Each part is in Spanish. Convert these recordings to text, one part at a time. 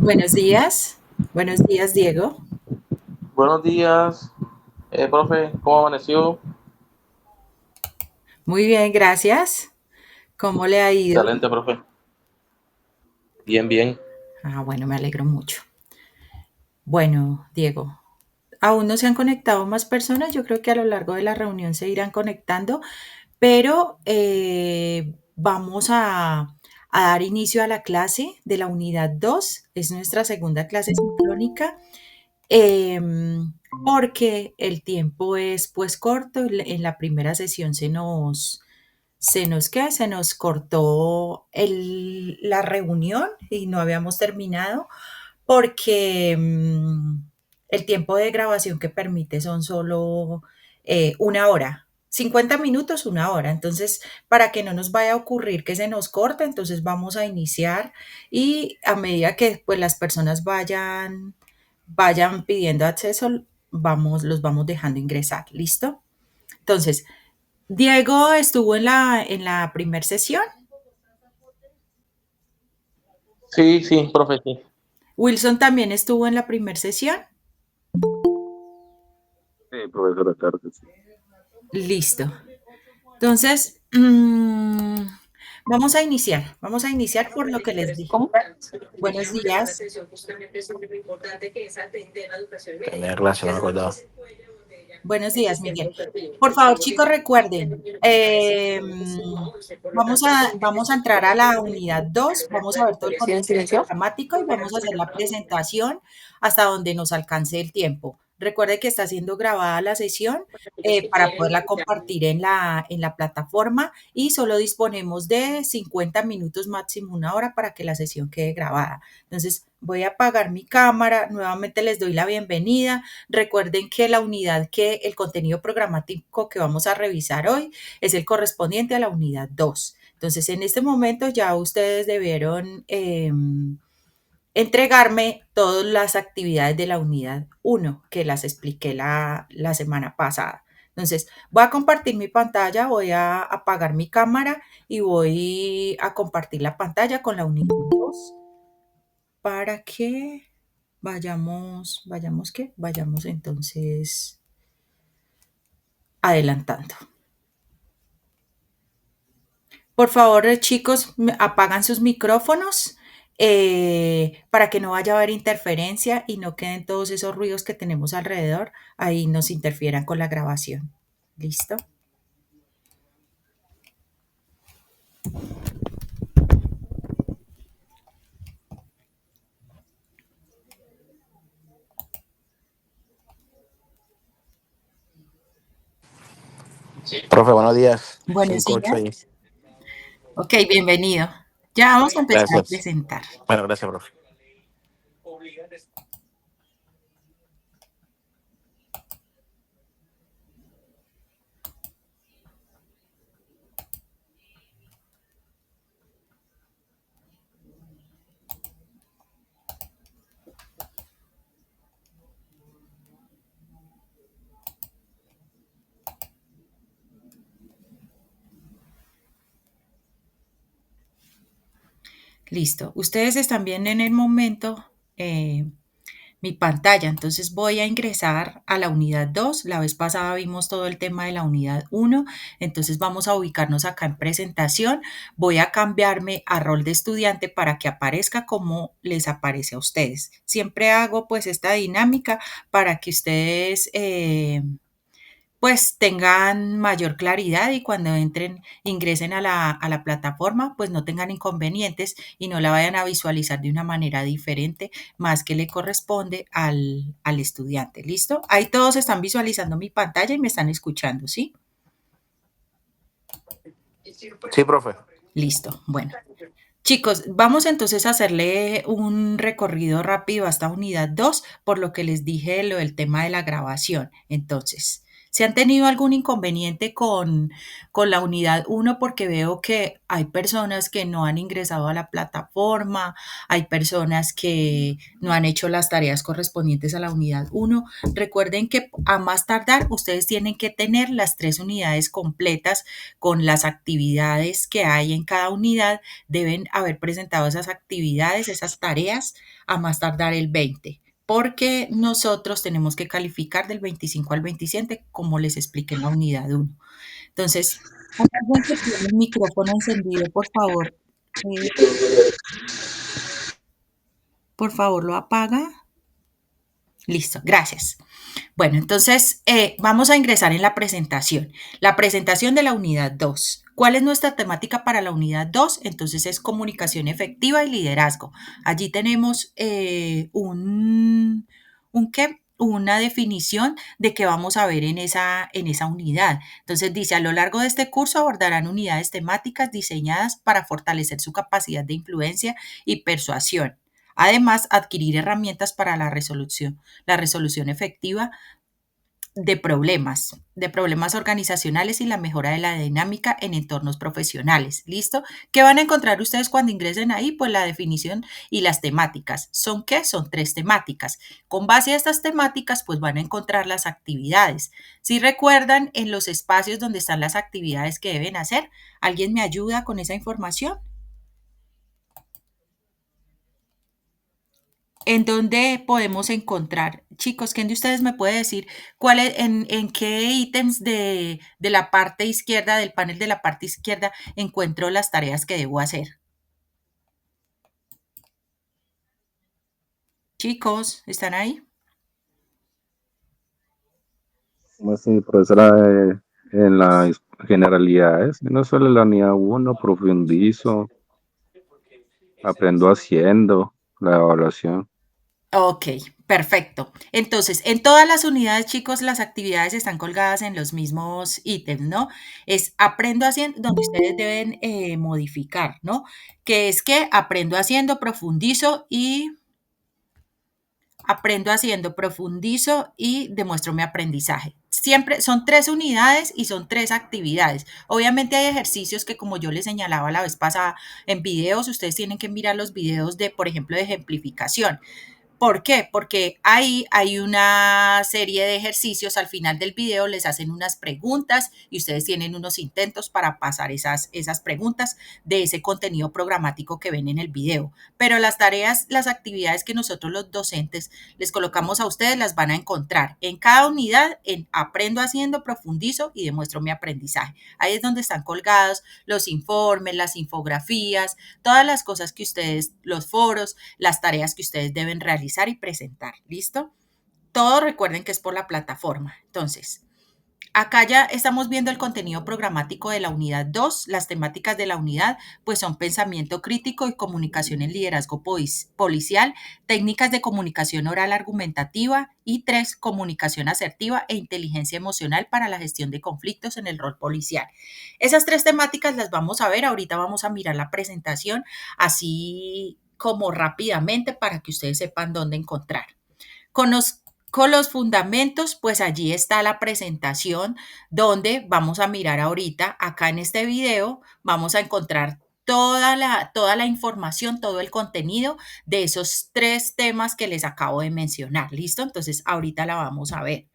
Buenos días. Buenos días, Diego. Buenos días, profe, ¿cómo amaneció? Muy bien, gracias. ¿Cómo le ha ido? Excelente, profe. Bien, bien. Ah, bueno, me alegro mucho. Bueno, Diego, aún no se han conectado más personas. Yo creo que a lo largo de la reunión se irán conectando, pero vamos a dar inicio a la clase de la unidad 2. Es nuestra segunda clase sincrónica. Porque el tiempo es pues corto. En la primera sesión se nos cortó la reunión y no habíamos terminado porque el tiempo de grabación que permite son solo 1 hora. 50 minutos, 1 hora. Entonces, para que no nos vaya a ocurrir que se nos corte, entonces vamos a iniciar y a medida que pues las personas vayan pidiendo acceso, los vamos dejando ingresar. ¿Listo? Entonces, Diego estuvo en la primera sesión. Sí, sí, profe, sí. Wilson también estuvo en la primera sesión. Sí, profesora, claro que sí. Listo. Entonces, vamos a iniciar. Vamos a iniciar por lo que les dije. ¿Cómo? Buenos días. Tenía clase, no me acordaba. Buenos días, Miguel. Por favor, chicos, recuerden, vamos a entrar a la unidad 2. Vamos a ver todo el ¿Sí en contenido silencio? programático y vamos a hacer la presentación hasta donde nos alcance el tiempo. Recuerde que está siendo grabada la sesión para poderla compartir en la plataforma y solo disponemos de 50 minutos máximo 1 hora para que la sesión quede grabada. Entonces, voy a apagar mi cámara, nuevamente les doy la bienvenida. Recuerden que el contenido programático que vamos a revisar hoy es el correspondiente a la unidad 2. Entonces, en este momento ya ustedes debieron entregarme todas las actividades de la unidad 1 que las expliqué la semana pasada. Entonces, voy a compartir mi pantalla, voy a apagar mi cámara y voy a compartir la pantalla con la unidad 2 para que vayamos entonces adelantando. Por favor, chicos, apagan sus micrófonos para que no vaya a haber interferencia y no queden todos esos ruidos que tenemos alrededor, ahí nos interfieran con la grabación. ¿Listo? Profe, buenos días. Buenos 5-8 días. ahí. Ok, bienvenido. Ya vamos a empezar a Gracias. presentar. Bueno, gracias, profe. Listo. Ustedes están viendo en el momento mi pantalla. Entonces voy a ingresar a la unidad 2. La vez pasada vimos todo el tema de la unidad 1. Entonces vamos a ubicarnos acá en presentación. Voy a cambiarme a rol de estudiante para que aparezca como les aparece a ustedes. Siempre hago pues esta dinámica para que ustedes pues tengan mayor claridad y cuando ingresen a la plataforma, pues no tengan inconvenientes y no la vayan a visualizar de una manera diferente, más que le corresponde al estudiante. ¿Listo? Ahí todos están visualizando mi pantalla y me están escuchando, ¿sí? Sí, profe. Listo. Bueno. Chicos, vamos entonces a hacerle un recorrido rápido a esta unidad 2, por lo que les dije lo del tema de la grabación. Entonces, ¿Se han tenido algún inconveniente con la unidad uno? Porque veo que hay personas que no han ingresado a la plataforma, hay personas que no han hecho las tareas correspondientes a la unidad uno. Recuerden que a más tardar ustedes tienen que tener las 3 unidades completas con las actividades que hay en cada unidad. Deben haber presentado esas actividades, esas tareas, a más tardar el 20, porque nosotros tenemos que calificar del 25 al 27, como les expliqué en la unidad uno. Entonces, hay alguien que tiene el micrófono encendido, por favor lo apaga. Listo, gracias. Bueno, entonces vamos a ingresar en la presentación de la unidad 2. ¿Cuál es nuestra temática para la unidad 2? Entonces es comunicación efectiva y liderazgo. Allí tenemos ¿qué? Una definición de qué vamos a ver en esa unidad. Entonces dice, a lo largo de este curso abordarán unidades temáticas diseñadas para fortalecer su capacidad de influencia y persuasión. Además, adquirir herramientas para la resolución efectiva de problemas organizacionales y la mejora de la dinámica en entornos profesionales. ¿Listo? ¿Qué van a encontrar ustedes cuando ingresen ahí? Pues la definición y las temáticas. ¿Son qué? Son 3 temáticas. Con base a estas temáticas, pues van a encontrar las actividades. Si recuerdan, en los espacios donde están las actividades que deben hacer, ¿alguien me ayuda con esa información? ¿En dónde podemos encontrar? Chicos, ¿quién de ustedes me puede decir en qué ítems de la parte izquierda, del panel de la parte izquierda, encuentro las tareas que debo hacer? Chicos, ¿están ahí? Como así, profesora, en las generalidades, no solo la unidad uno profundizo, aprendo haciendo la evaluación. Ok, perfecto. Entonces, en todas las unidades, chicos, las actividades están colgadas en los mismos ítems, ¿no? Es aprendo haciendo, donde ustedes deben modificar, ¿no? Que es que aprendo haciendo, aprendo haciendo, profundizo y demuestro mi aprendizaje. Siempre son 3 unidades y son 3 actividades. Obviamente hay ejercicios que, como yo les señalaba la vez pasada en videos, ustedes tienen que mirar los videos de, por ejemplo, de ejemplificación. ¿Por qué? Porque ahí hay una serie de ejercicios al final del video, les hacen unas preguntas y ustedes tienen unos intentos para pasar esas preguntas de ese contenido programático que ven en el video. Pero las tareas, las actividades que nosotros los docentes les colocamos a ustedes las van a encontrar en cada unidad, en aprendo haciendo, profundizo y demuestro mi aprendizaje. Ahí es donde están colgados los informes, las infografías, todas las cosas que ustedes, los foros, las tareas que ustedes deben realizar y presentar. ¿Listo? Todo recuerden que es por la plataforma. Entonces, acá ya estamos viendo el contenido programático de la unidad 2. Las temáticas de la unidad pues son pensamiento crítico y comunicación en liderazgo policial, técnicas de comunicación oral argumentativa y 3, comunicación asertiva e inteligencia emocional para la gestión de conflictos en el rol policial. Esas 3 temáticas las vamos a ver. Ahorita vamos a mirar la presentación así como rápidamente para que ustedes sepan dónde encontrar. Con los fundamentos, pues allí está la presentación donde vamos a mirar ahorita, acá en este video, vamos a encontrar toda la información, todo el contenido de esos 3 temas que les acabo de mencionar. ¿Listo? Entonces, ahorita la vamos a ver.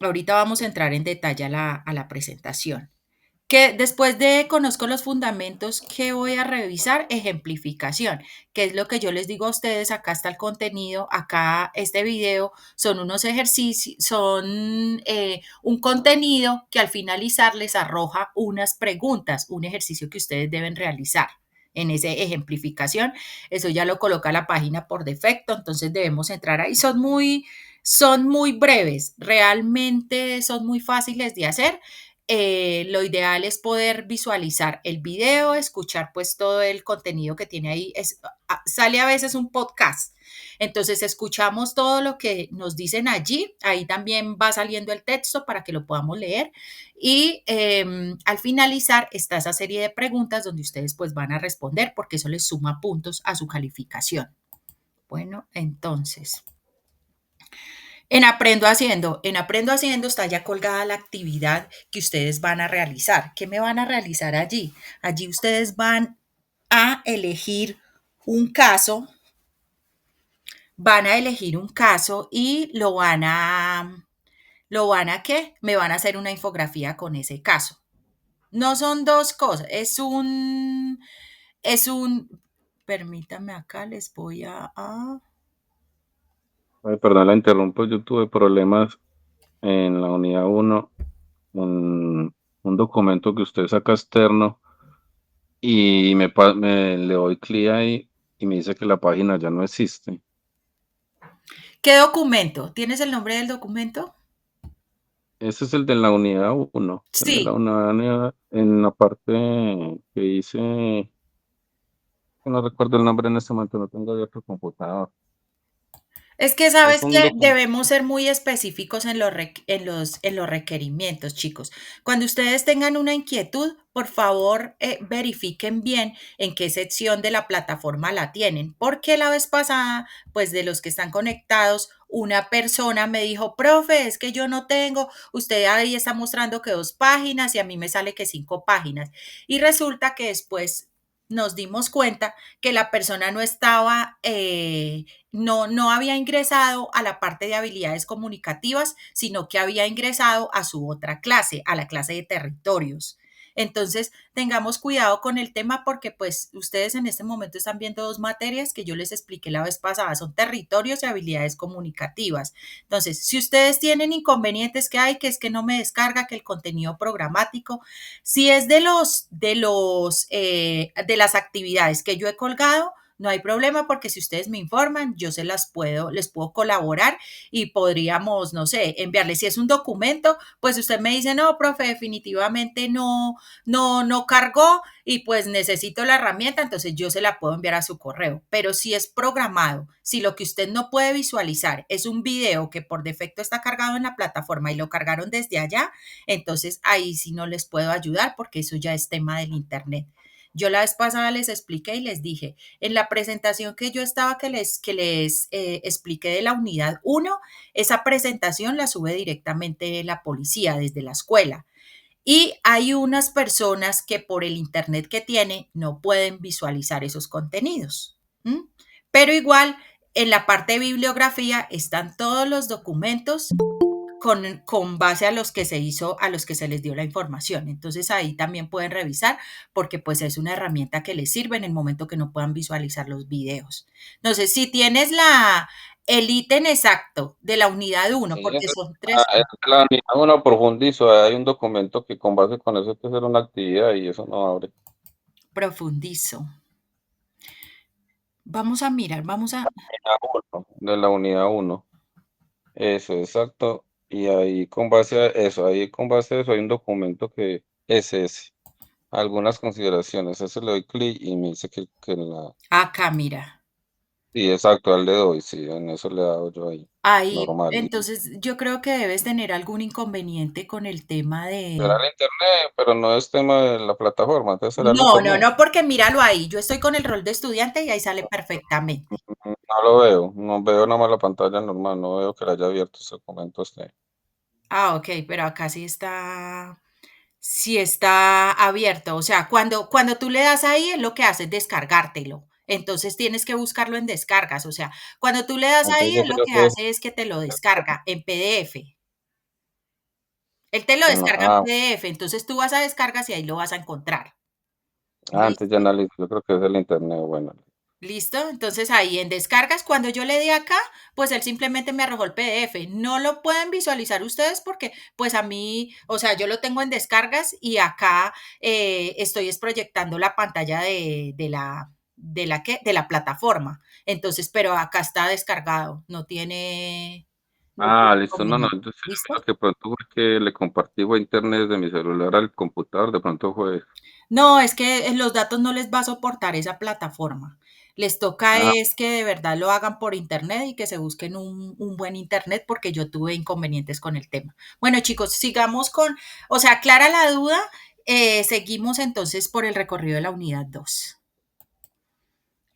Ahorita vamos a entrar en detalle a la presentación. Que después de conozco los fundamentos, ¿qué voy a revisar? Ejemplificación, que es lo que yo les digo a ustedes. Acá está el contenido, acá este video son unos ejercicios, son un contenido que al finalizar les arroja unas preguntas, un ejercicio que ustedes deben realizar en esa ejemplificación. Eso ya lo coloca la página por defecto, entonces debemos entrar ahí. Son muy breves, realmente son muy fáciles de hacer. Lo ideal es poder visualizar el video, escuchar pues todo el contenido que tiene ahí. Sale a veces un podcast. Entonces escuchamos todo lo que nos dicen allí. Ahí también va saliendo el texto para que lo podamos leer. Y al finalizar está esa serie de preguntas donde ustedes pues van a responder porque eso les suma puntos a su calificación. Bueno, entonces, En Aprendo Haciendo está ya colgada la actividad que ustedes van a realizar. ¿Qué me van a realizar allí? Allí ustedes van a elegir un caso, van a elegir un caso y ¿qué? Me van a hacer una infografía con ese caso. No son dos cosas, permítame acá, les voy Ay, perdón, la interrumpo. Yo tuve problemas en la unidad uno, un documento que usted saca externo y le doy clic ahí y me dice que la página ya no existe. ¿Qué documento? ¿Tienes el nombre del documento? Ese es el de la unidad uno, el de la Sí, unidad en la parte que dice, que no recuerdo el nombre en este momento, no tengo abierto el computador. es que Es sabes un que documento. debemos ser muy específicos en en los requerimientos, chicos. Cuando ustedes tengan una inquietud, por favor, verifiquen bien en qué sección de la plataforma la tienen, porque la vez pasada, pues de los que están conectados, una persona me dijo, profe, es que yo no tengo, usted ahí está mostrando que 2 páginas y a mí me sale que 5 páginas. Y resulta que después nos dimos cuenta que la persona no estaba no había ingresado a la parte de habilidades comunicativas, sino que había ingresado a su otra clase, a la clase de territorios. Entonces, tengamos cuidado con el tema porque pues ustedes en este momento están viendo 2 materias que yo les expliqué la vez pasada, son territorios y habilidades comunicativas. Entonces, si ustedes tienen inconvenientes que hay, que es que no me descarga, que el contenido programático, si es de las actividades que yo he colgado, no hay problema porque si ustedes me informan, yo les puedo colaborar y podríamos, no sé, enviarles. Si es un documento, pues usted me dice, no, profe, definitivamente no cargó y pues necesito la herramienta, entonces yo se la puedo enviar a su correo. Pero si es programado, si lo que usted no puede visualizar es un video que por defecto está cargado en la plataforma y lo cargaron desde allá, entonces ahí sí no les puedo ayudar porque eso ya es tema del internet. Yo la vez pasada les expliqué y les dije, en la presentación que yo estaba, que les expliqué de la unidad uno, esa presentación la sube directamente la policía desde la escuela. Y hay unas personas que por el internet que tiene no pueden visualizar esos contenidos. ¿M? Pero igual, en la parte de bibliografía están todos los documentos con base a los que se hizo, a los que se les dio la información. Entonces ahí también pueden revisar porque pues es una herramienta que les sirve en el momento que no puedan visualizar los videos. Entonces, si tienes el ítem exacto de la unidad uno, Sí, porque son tres, es la unidad uno profundizo, hay un documento que con base con eso hay que hacer una actividad y eso no abre. profundizo. Vamos a mirar, De la unidad uno. Eso, exacto. Y ahí con base a eso, ahí con base a eso hay un documento que es ese. Algunas consideraciones. Ese le doy clic y me dice que la. acá, mira. Sí, exacto, al le doy, sí, en eso le he dado yo ahí. Ahí, Normal. entonces yo creo que debes tener algún inconveniente con el tema Será de... el internet, pero no es tema de la plataforma, entonces será el internet. No, porque míralo ahí. Yo estoy con el rol de estudiante y ahí sale perfectamente. No lo veo, no veo nada más la pantalla normal, no veo que la haya abierto ese documento a usted. Ah, ok, pero acá sí está abierto. O sea, cuando tú le das ahí, es lo que hace es descargártelo. Entonces tienes que buscarlo en descargas. O sea, cuando tú le das Entonces ahí, yo es lo creo que que hace es que te lo descarga en PDF. Él te lo que no. descarga en PDF. Entonces tú vas a descargas y ahí lo vas a encontrar. Antes ya ¿Listo? analizo, yo creo que es el internet, bueno. ¿Listo? Entonces ahí en descargas, cuando yo le di acá, pues él simplemente me arrojó el PDF. No lo pueden visualizar ustedes porque pues a mí, o sea, yo lo tengo en descargas y acá estoy proyectando la pantalla de la plataforma. Entonces, pero acá está descargado, no tiene Listo, no, no, inconveniente. entonces yo ¿Listo? creo que pronto fue que le compartí fue internet de mi celular al computador, de pronto fue. No, es que los datos no les va a soportar esa plataforma. Les toca Ah, es que de verdad lo hagan por internet y que se busquen un buen internet porque yo tuve inconvenientes con el tema. Bueno, chicos, sigamos o sea, clara la duda, seguimos entonces por el recorrido de la unidad 2.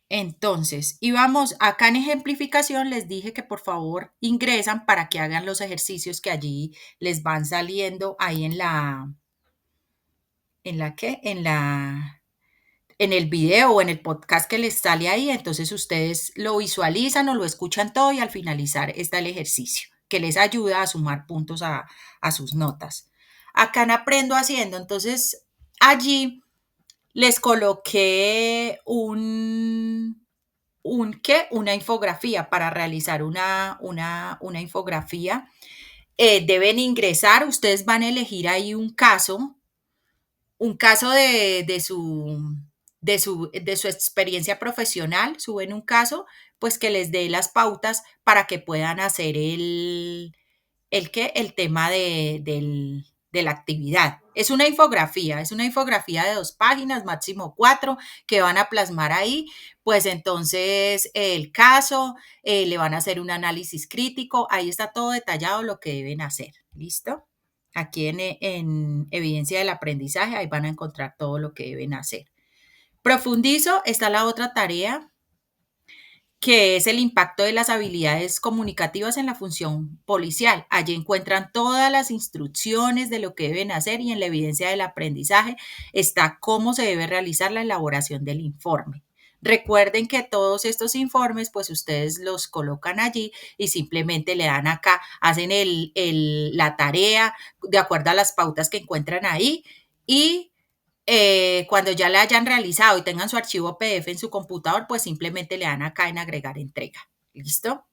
Entonces, y vamos, acá en ejemplificación les dije que por favor ingresan para que hagan los ejercicios que allí les van saliendo ahí ¿en la qué? En el video o en el podcast que les sale ahí. Entonces ustedes lo visualizan o lo escuchan todo y al finalizar está el ejercicio que les ayuda a sumar puntos a sus notas. Acá en Aprendo Haciendo, entonces allí les coloqué ¿qué? Una infografía para realizar una infografía. Deben ingresar, ustedes van a elegir ahí un caso de su experiencia profesional, suben un caso, pues que les dé las pautas para que puedan hacer el tema de la actividad. Es una infografía de 2 páginas, máximo 4, que van a plasmar ahí, pues entonces el caso, le van a hacer un análisis crítico, ahí está todo detallado lo que deben hacer, ¿listo? Aquí en evidencia del aprendizaje, ahí van a encontrar todo lo que deben hacer. Profundizo, está la otra tarea, que es el impacto de las habilidades comunicativas en la función policial. Allí encuentran todas las instrucciones de lo que deben hacer y en la evidencia del aprendizaje está cómo se debe realizar la elaboración del informe. Recuerden que todos estos informes, pues ustedes los colocan allí y simplemente le dan acá, hacen la tarea de acuerdo a las pautas que encuentran ahí y cuando ya la hayan realizado y tengan su archivo PDF en su computador, pues simplemente le dan acá en agregar entrega. ¿Listo?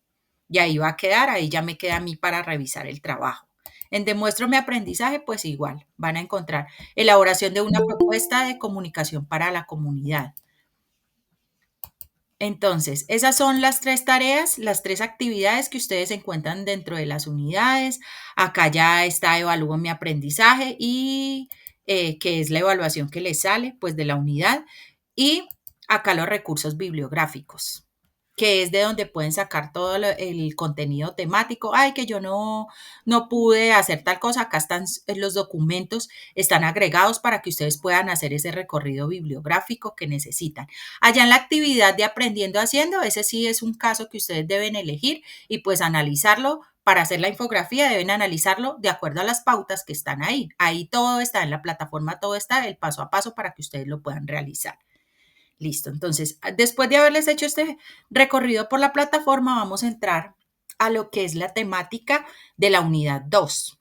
Y ahí va a quedar, ahí ya me queda a mí para revisar el trabajo. En Demuestro mi aprendizaje, pues igual, van a encontrar elaboración de una propuesta de comunicación para la comunidad. Entonces, esas son las 3 tareas, las 3 actividades que ustedes encuentran dentro de las unidades. Acá ya está Evalúo mi aprendizaje y que es la evaluación que les sale pues de la unidad. Y acá los recursos bibliográficos, que es de donde pueden sacar todo el contenido temático. Ay, que yo no pude hacer tal cosa. Acá están los documentos, están agregados para que ustedes puedan hacer ese recorrido bibliográfico que necesitan. Allá en la actividad de Aprendiendo Haciendo, ese sí es un caso que ustedes deben elegir y pues analizarlo. Para hacer la infografía deben analizarlo de acuerdo a las pautas que están ahí. Ahí todo está en la plataforma, todo está el paso a paso para que ustedes lo puedan realizar. Listo, entonces, después de haberles hecho este recorrido por la plataforma, vamos a entrar a lo que es la temática de la unidad 2,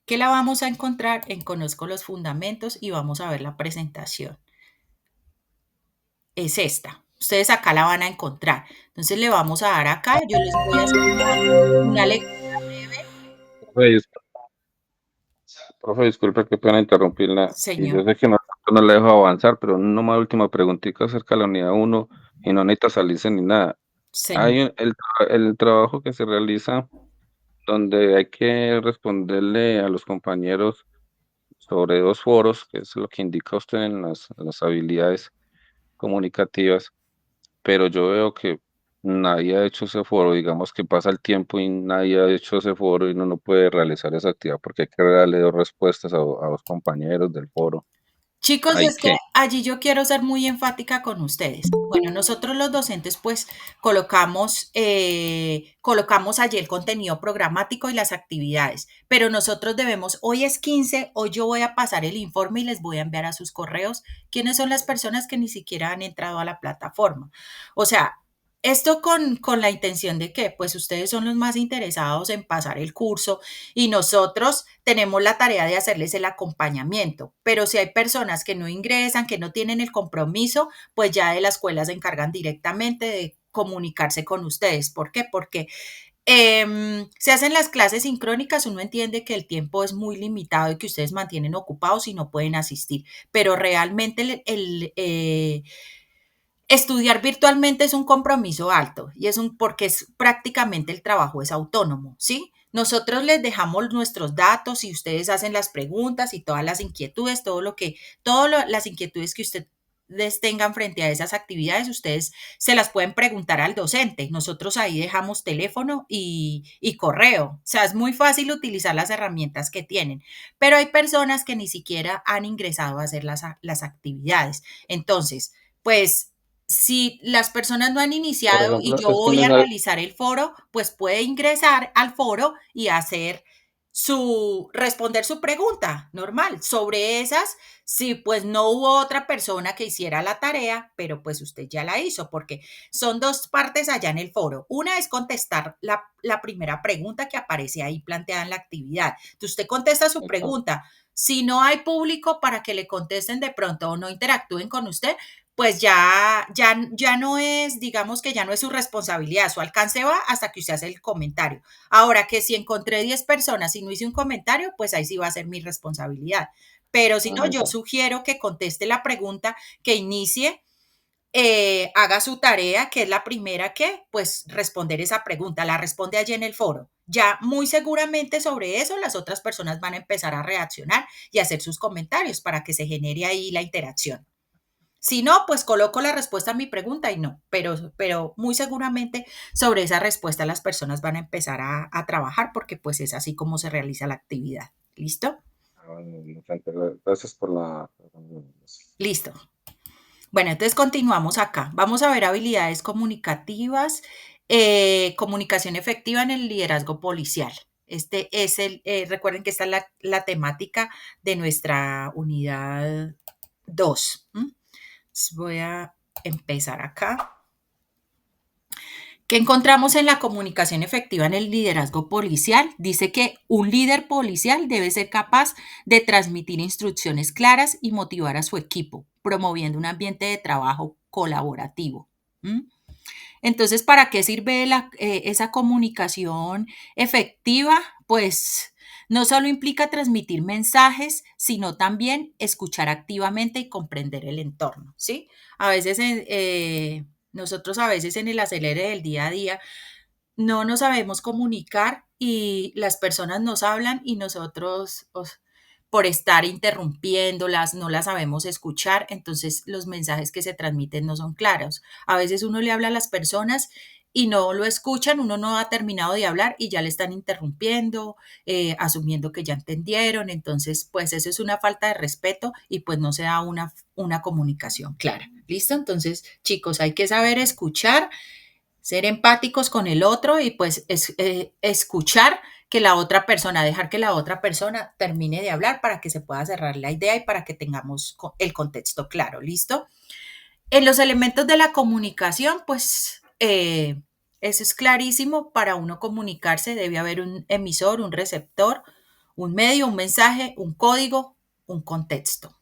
que la vamos a encontrar en Conozco los Fundamentos y vamos a ver la presentación. Es esta. Ustedes acá la van a encontrar. Entonces le vamos a dar acá. Yo les voy a hacer una lectura breve. Profe, disculpe que pena interrumpirla. Y Señor, yo sé que no le dejo avanzar, pero una última preguntita acerca de la unidad uno y no necesita salirse ni nada. señor. Hay el trabajo que se realiza donde hay que responderle a los compañeros sobre 2 foros, que es lo que indica usted en las habilidades comunicativas, pero yo veo que nadie ha hecho ese foro, digamos que pasa el tiempo y nadie ha hecho ese foro y uno no puede realizar esa actividad porque hay que darle 2 respuestas a 2 compañeros del foro. Chicos, Hay es que que, allí yo quiero ser muy enfática con ustedes. Bueno, nosotros los docentes pues colocamos allí el contenido programático y las actividades, pero nosotros debemos, hoy es 15, hoy yo voy a pasar el informe y les voy a enviar a sus correos quiénes son las personas que ni siquiera han entrado a la plataforma. O sea, esto con la intención de que pues ustedes son los más interesados en pasar el curso y nosotros tenemos la tarea de hacerles el acompañamiento, pero si hay personas que no ingresan, que no tienen el compromiso, pues ya de la escuela se encargan directamente de comunicarse con ustedes. ¿Por qué? Porque se hacen las clases sincrónicas, uno entiende que el tiempo es muy limitado y que ustedes mantienen ocupados y no pueden asistir, pero realmente estudiar virtualmente es un compromiso alto y porque es prácticamente el trabajo es autónomo, ¿sí? Nosotros les dejamos nuestros datos y ustedes hacen las preguntas y todas las inquietudes, todas las inquietudes que ustedes tengan frente a esas actividades, ustedes se las pueden preguntar al docente. Nosotros ahí dejamos teléfono y correo. O sea, es muy fácil utilizar las herramientas que tienen, pero hay personas que ni siquiera han ingresado a hacer las actividades. Entonces, pues si las personas no han Por iniciado y ejemplo, yo es que voy a realizar el foro, pues puede ingresar al foro y hacer responder su pregunta normal. Sobre esas, si pues no hubo otra persona que hiciera la tarea, pero pues usted ya la hizo, porque son dos partes allá en el foro. Una es contestar la primera pregunta que aparece ahí planteada en la actividad. Entonces usted contesta su exacto. pregunta. Si no hay público para que le contesten de pronto o no interactúen con usted, pues ya no es, digamos que ya no es su responsabilidad, su alcance va hasta que usted hace el comentario. Ahora que si encontré 10 personas y no hice un comentario, pues ahí sí va a ser mi responsabilidad. Pero si no, yo Exacto. sugiero que conteste la pregunta, que inicie, haga su tarea, que es la primera que, pues, responder esa pregunta, la responde allí en el foro. Ya muy seguramente sobre eso las otras personas van a empezar a reaccionar y a hacer sus comentarios para que se genere ahí la interacción. Si no, pues coloco la respuesta a mi pregunta y no, pero muy seguramente sobre esa respuesta las personas van a empezar a trabajar porque pues es así como se realiza la actividad. ¿Listo? Bueno, gracias por la... Listo. Bueno, entonces continuamos acá. Vamos a ver habilidades comunicativas, comunicación efectiva en el liderazgo policial. Este es recuerden que esta es la temática de nuestra unidad 2. Voy a empezar acá. ¿Qué encontramos en la comunicación efectiva en el liderazgo policial? Dice que un líder policial debe ser capaz de transmitir instrucciones claras y motivar a su equipo, promoviendo un ambiente de trabajo colaborativo. ¿Mm? Entonces, ¿para qué sirve esa comunicación efectiva? Pues no solo implica transmitir mensajes, sino también escuchar activamente y comprender el entorno, ¿sí? A veces, nosotros a veces en el acelere del día a día no nos sabemos comunicar y las personas nos hablan y nosotros, por estar interrumpiéndolas, no las sabemos escuchar, entonces los mensajes que se transmiten no son claros. A veces uno le habla a las personas y no lo escuchan, uno no ha terminado de hablar y ya le están interrumpiendo, asumiendo que ya entendieron, entonces pues eso es una falta de respeto y pues no se da una comunicación clara. ¿Listo? Entonces, chicos, hay que saber escuchar, ser empáticos con el otro y pues escuchar que la otra persona, dejar que la otra persona termine de hablar para que se pueda cerrar la idea y para que tengamos el contexto claro, ¿listo? En los elementos de la comunicación, pues eso es clarísimo, para uno comunicarse debe haber un emisor, un receptor, un medio, un mensaje, un código, un contexto.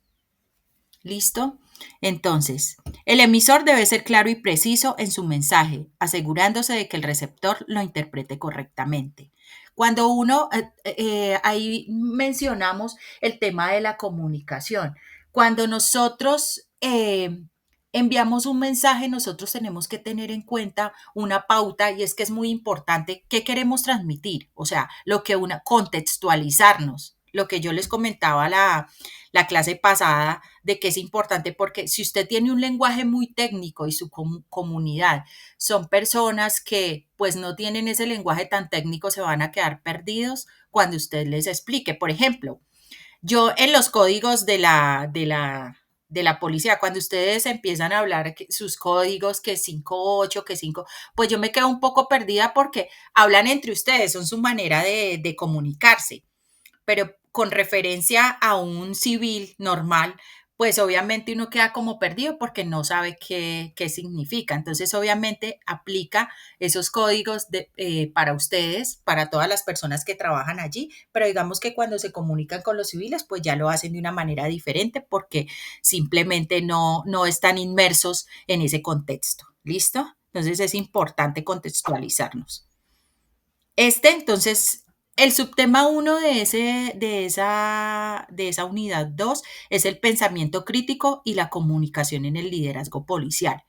¿Listo? Entonces, el emisor debe ser claro y preciso en su mensaje, asegurándose de que el receptor lo interprete correctamente. Cuando ahí mencionamos el tema de la comunicación. Cuando nosotros enviamos un mensaje, nosotros tenemos que tener en cuenta una pauta y es que es muy importante qué queremos transmitir, o sea, contextualizarnos. Lo que yo les comentaba la clase pasada, de que es importante porque si usted tiene un lenguaje muy técnico y su comunidad son personas que pues no tienen ese lenguaje tan técnico, se van a quedar perdidos cuando usted les explique. Por ejemplo, yo en los códigos de la policía, cuando ustedes empiezan a hablar sus códigos, que 58, que 5, pues yo me quedo un poco perdida porque hablan entre ustedes, son su manera de comunicarse, pero con referencia a un civil normal, pues obviamente uno queda como perdido porque no sabe qué significa. Entonces, obviamente, aplica esos códigos para ustedes, para todas las personas que trabajan allí, pero digamos que cuando se comunican con los civiles, pues ya lo hacen de una manera diferente porque simplemente no están inmersos en ese contexto. ¿Listo? Entonces, es importante contextualizarnos. Entonces, el subtema uno de esa unidad 2 es el pensamiento crítico y la comunicación en el liderazgo policial.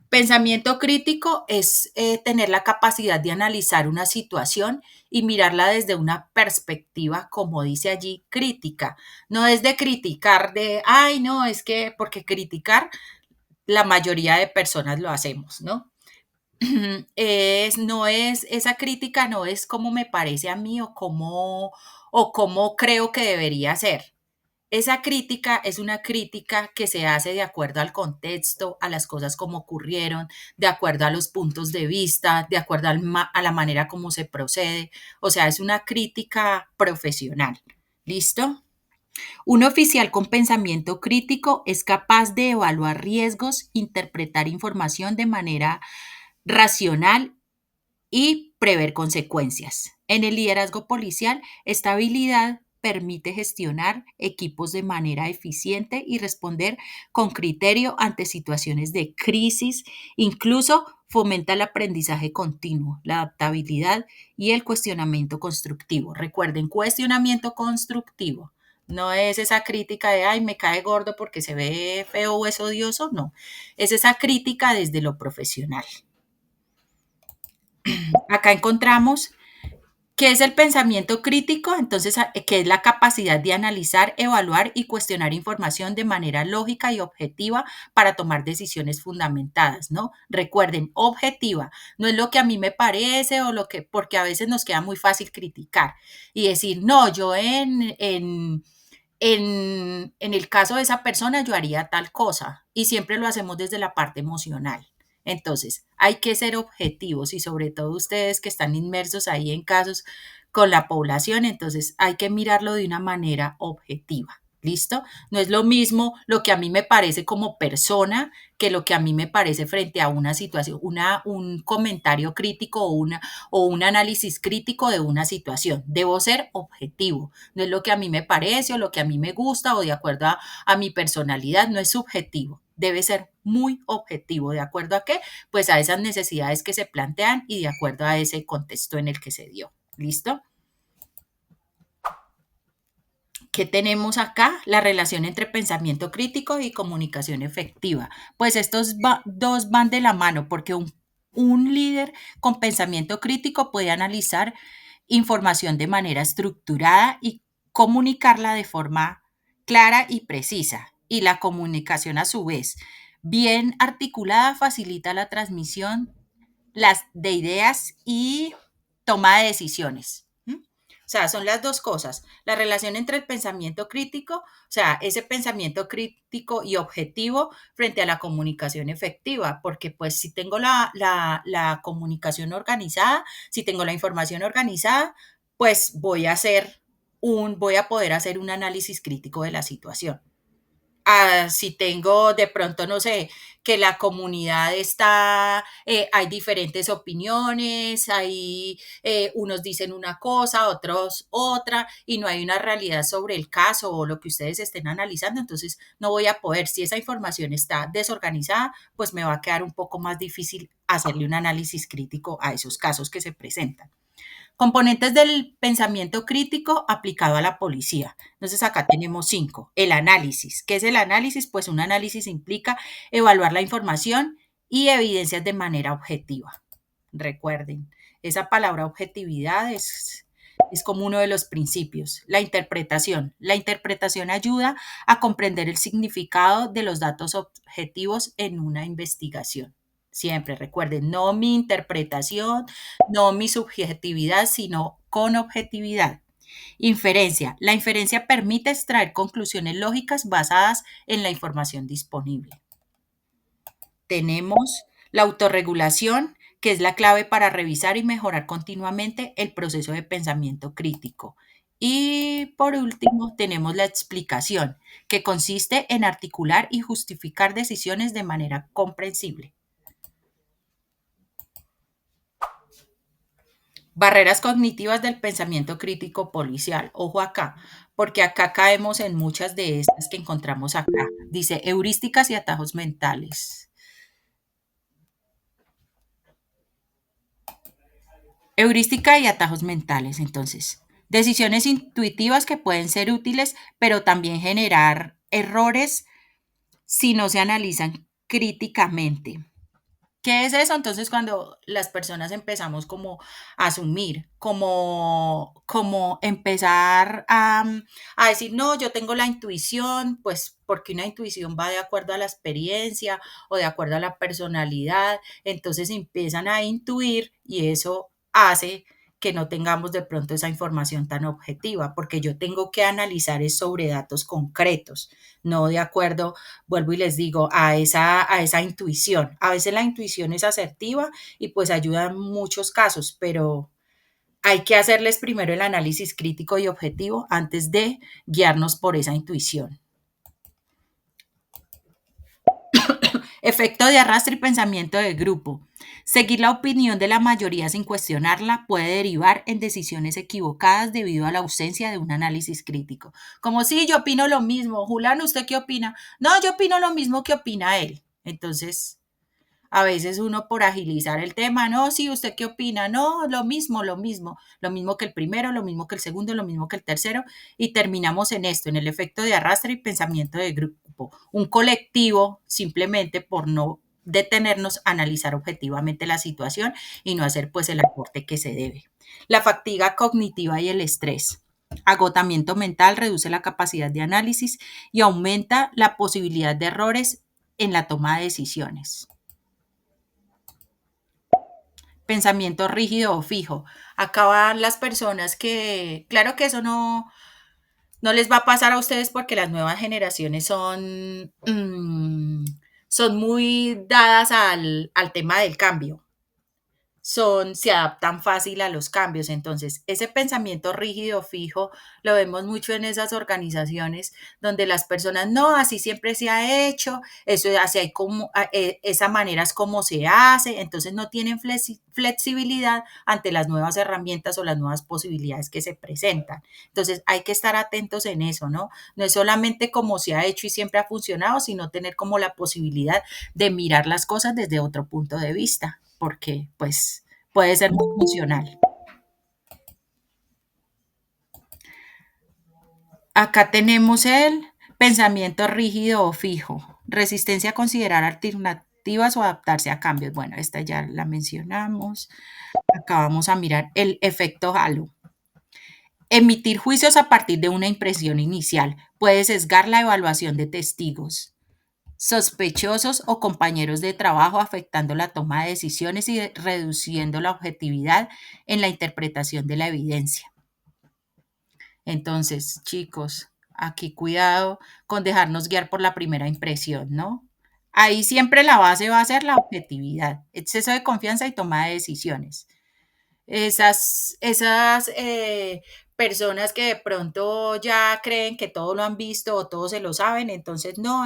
Pensamiento crítico es tener la capacidad de analizar una situación y mirarla desde una perspectiva, como dice allí, crítica. No es de criticar ay, no, es que, porque criticar la mayoría de personas lo hacemos, ¿no? No es, esa crítica no es como me parece a mí o cómo creo que debería ser. Esa crítica es una crítica que se hace de acuerdo al contexto, a las cosas como ocurrieron, de acuerdo a los puntos de vista, de acuerdo a la manera como se procede. O sea, es una crítica profesional. ¿Listo? Un oficial con pensamiento crítico es capaz de evaluar riesgos, interpretar información de manera racional y prever consecuencias. En el liderazgo policial, esta habilidad permite gestionar equipos de manera eficiente y responder con criterio ante situaciones de crisis. Incluso fomenta el aprendizaje continuo, la adaptabilidad y el cuestionamiento constructivo. Recuerden, cuestionamiento constructivo. No es esa crítica de, ay, me cae gordo porque se ve feo o es odioso. No, es esa crítica desde lo profesional. Acá encontramos ¿qué es el pensamiento crítico? Entonces, que es la capacidad de analizar, evaluar y cuestionar información de manera lógica y objetiva para tomar decisiones fundamentadas, ¿no? Recuerden, objetiva, no es lo que a mí me parece o lo que, porque a veces nos queda muy fácil criticar y decir, no, yo en el caso de esa persona yo haría tal cosa y siempre lo hacemos desde la parte emocional. Entonces, hay que ser objetivos y sobre todo ustedes que están inmersos ahí en casos con la población, entonces hay que mirarlo de una manera objetiva. ¿Listo? No es lo mismo lo que a mí me parece como persona que lo que a mí me parece frente a una situación, un comentario crítico o un análisis crítico de una situación. Debo ser objetivo. No es lo que a mí me parece o lo que a mí me gusta o de acuerdo a mi personalidad, no es subjetivo. Debe ser muy objetivo. ¿De acuerdo a qué? Pues a esas necesidades que se plantean y de acuerdo a ese contexto en el que se dio. ¿Listo? ¿Qué tenemos acá? La relación entre pensamiento crítico y comunicación efectiva. Pues estos dos van de la mano porque un líder con pensamiento crítico puede analizar información de manera estructurada y comunicarla de forma clara y precisa. Y la comunicación a su vez bien articulada facilita la transmisión de ideas y toma de decisiones. O sea, son las dos cosas. La relación entre el pensamiento crítico, o sea, ese pensamiento crítico y objetivo frente a la comunicación efectiva, porque pues si tengo la comunicación organizada, si tengo la información organizada, pues voy a poder hacer un análisis crítico de la situación. Si tengo de pronto, no sé, que la comunidad está, hay diferentes opiniones, hay unos dicen una cosa, otros otra, y no hay una realidad sobre el caso o lo que ustedes estén analizando, entonces no voy a poder, si esa información está desorganizada, pues me va a quedar un poco más difícil hacerle un análisis crítico a esos casos que se presentan. Componentes del pensamiento crítico aplicado a la policía. Entonces acá tenemos 5. El análisis. ¿Qué es el análisis? Pues un análisis implica evaluar la información y evidencias de manera objetiva. Recuerden, esa palabra objetividad es como uno de los principios. La interpretación. La interpretación ayuda a comprender el significado de los datos objetivos en una investigación. Siempre recuerden, no mi interpretación, no mi subjetividad, sino con objetividad. Inferencia. La inferencia permite extraer conclusiones lógicas basadas en la información disponible. Tenemos la autorregulación, que es la clave para revisar y mejorar continuamente el proceso de pensamiento crítico. Y por último, tenemos la explicación, que consiste en articular y justificar decisiones de manera comprensible. Barreras cognitivas del pensamiento crítico policial. Ojo acá, porque acá caemos en muchas de estas que encontramos acá. Dice heurísticas y atajos mentales. Heurística y atajos mentales, entonces. Decisiones intuitivas que pueden ser útiles, pero también generar errores si no se analizan críticamente. ¿Qué es eso? Entonces, cuando las personas empezamos como a asumir, como empezar a decir, no, yo tengo la intuición, pues porque una intuición va de acuerdo a la experiencia o de acuerdo a la personalidad, entonces empiezan a intuir y eso hace que no tengamos de pronto esa información tan objetiva, porque yo tengo que analizar es sobre datos concretos, no de acuerdo, vuelvo y les digo, a esa intuición. A veces la intuición es asertiva y pues ayuda en muchos casos, pero hay que hacerles primero el análisis crítico y objetivo antes de guiarnos por esa intuición. Efecto de arrastre y pensamiento de grupo. Seguir la opinión de la mayoría sin cuestionarla puede derivar en decisiones equivocadas debido a la ausencia de un análisis crítico. Como si yo opino lo mismo, Julián, ¿usted qué opina? No, yo opino lo mismo que opina él. Entonces, a veces uno por agilizar el tema, no, sí, ¿usted qué opina? No, lo mismo que el primero, lo mismo que el segundo, lo mismo que el tercero, y terminamos en esto, en el efecto de arrastre y pensamiento de grupo. Un colectivo simplemente por no detenernos a analizar objetivamente la situación y no hacer pues el aporte que se debe. La fatiga cognitiva y el estrés. Agotamiento mental reduce la capacidad de análisis y aumenta la posibilidad de errores en la toma de decisiones. Pensamiento rígido o fijo. Acá van las personas que, claro que eso no les va a pasar a ustedes porque las nuevas generaciones son muy dadas al tema del cambio, se adaptan fácil a los cambios. Entonces, ese pensamiento rígido, fijo, lo vemos mucho en esas organizaciones donde las personas, no, así siempre se ha hecho, eso así hay como, esa manera es como se hace, entonces no tienen flexibilidad ante las nuevas herramientas o las nuevas posibilidades que se presentan. Entonces, hay que estar atentos en eso, ¿no? No es solamente como se ha hecho y siempre ha funcionado, sino tener como la posibilidad de mirar las cosas desde otro punto de vista, porque pues puede ser muy funcional. Acá tenemos el pensamiento rígido o fijo, resistencia a considerar alternativas o adaptarse a cambios. Bueno, esta ya la mencionamos. Acá vamos a mirar el efecto halo. Emitir juicios a partir de una impresión inicial puede sesgar la evaluación de testigos sospechosos o compañeros de trabajo, afectando la toma de decisiones y reduciendo la objetividad en la interpretación de la evidencia. Entonces, chicos, aquí cuidado con dejarnos guiar por la primera impresión, ¿no? Ahí siempre la base va a ser la objetividad, exceso de confianza y toma de decisiones. Esas personas que de pronto ya creen que todo lo han visto o todo se lo saben, entonces no,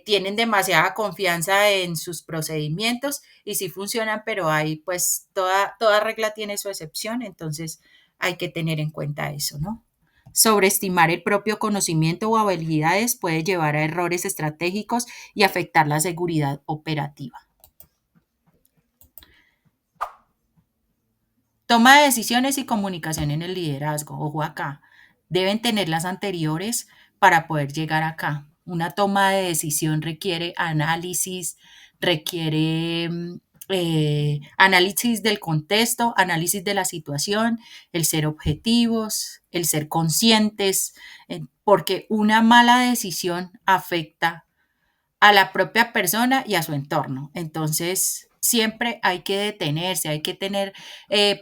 tienen demasiada confianza en sus procedimientos y sí funcionan, pero hay pues toda regla tiene su excepción, entonces hay que tener en cuenta eso, ¿no? Sobreestimar el propio conocimiento o habilidades puede llevar a errores estratégicos y afectar la seguridad operativa. Toma de decisiones y comunicación en el liderazgo. Ojo acá. Deben tener las anteriores para poder llegar acá. Una toma de decisión requiere análisis, requiere análisis del contexto, análisis de la situación, el ser objetivos, el ser conscientes, porque una mala decisión afecta a la propia persona y a su entorno. Entonces, siempre hay que detenerse, hay que tener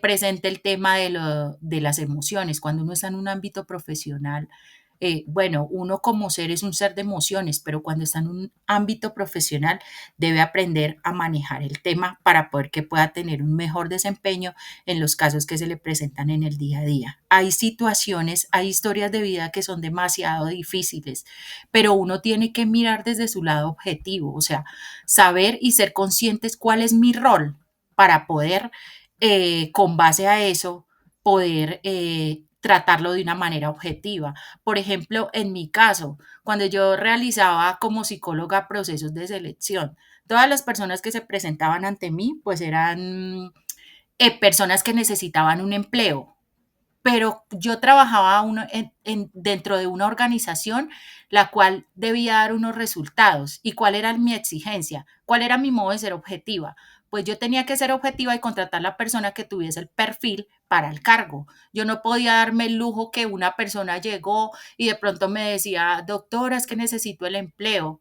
presente el tema de las emociones. Cuando uno está en un ámbito profesional, bueno, uno como ser es un ser de emociones, pero cuando está en un ámbito profesional debe aprender a manejar el tema para poder que pueda tener un mejor desempeño en los casos que se le presentan en el día a día. Hay situaciones, hay historias de vida que son demasiado difíciles, pero uno tiene que mirar desde su lado objetivo, o sea, saber y ser conscientes cuál es mi rol para poder, con base a eso, poder tratarlo de una manera objetiva. Por ejemplo, en mi caso, cuando yo realizaba como psicóloga procesos de selección, todas las personas que se presentaban ante mí, pues eran personas que necesitaban un empleo, pero yo trabajaba dentro de una organización la cual debía dar unos resultados. ¿Y cuál era mi exigencia? ¿Cuál era mi modo de ser objetiva? Pues yo tenía que ser objetiva y contratar a la persona que tuviese el perfil para el cargo. Yo no podía darme el lujo que una persona llegó y de pronto me decía, doctora, es que necesito el empleo.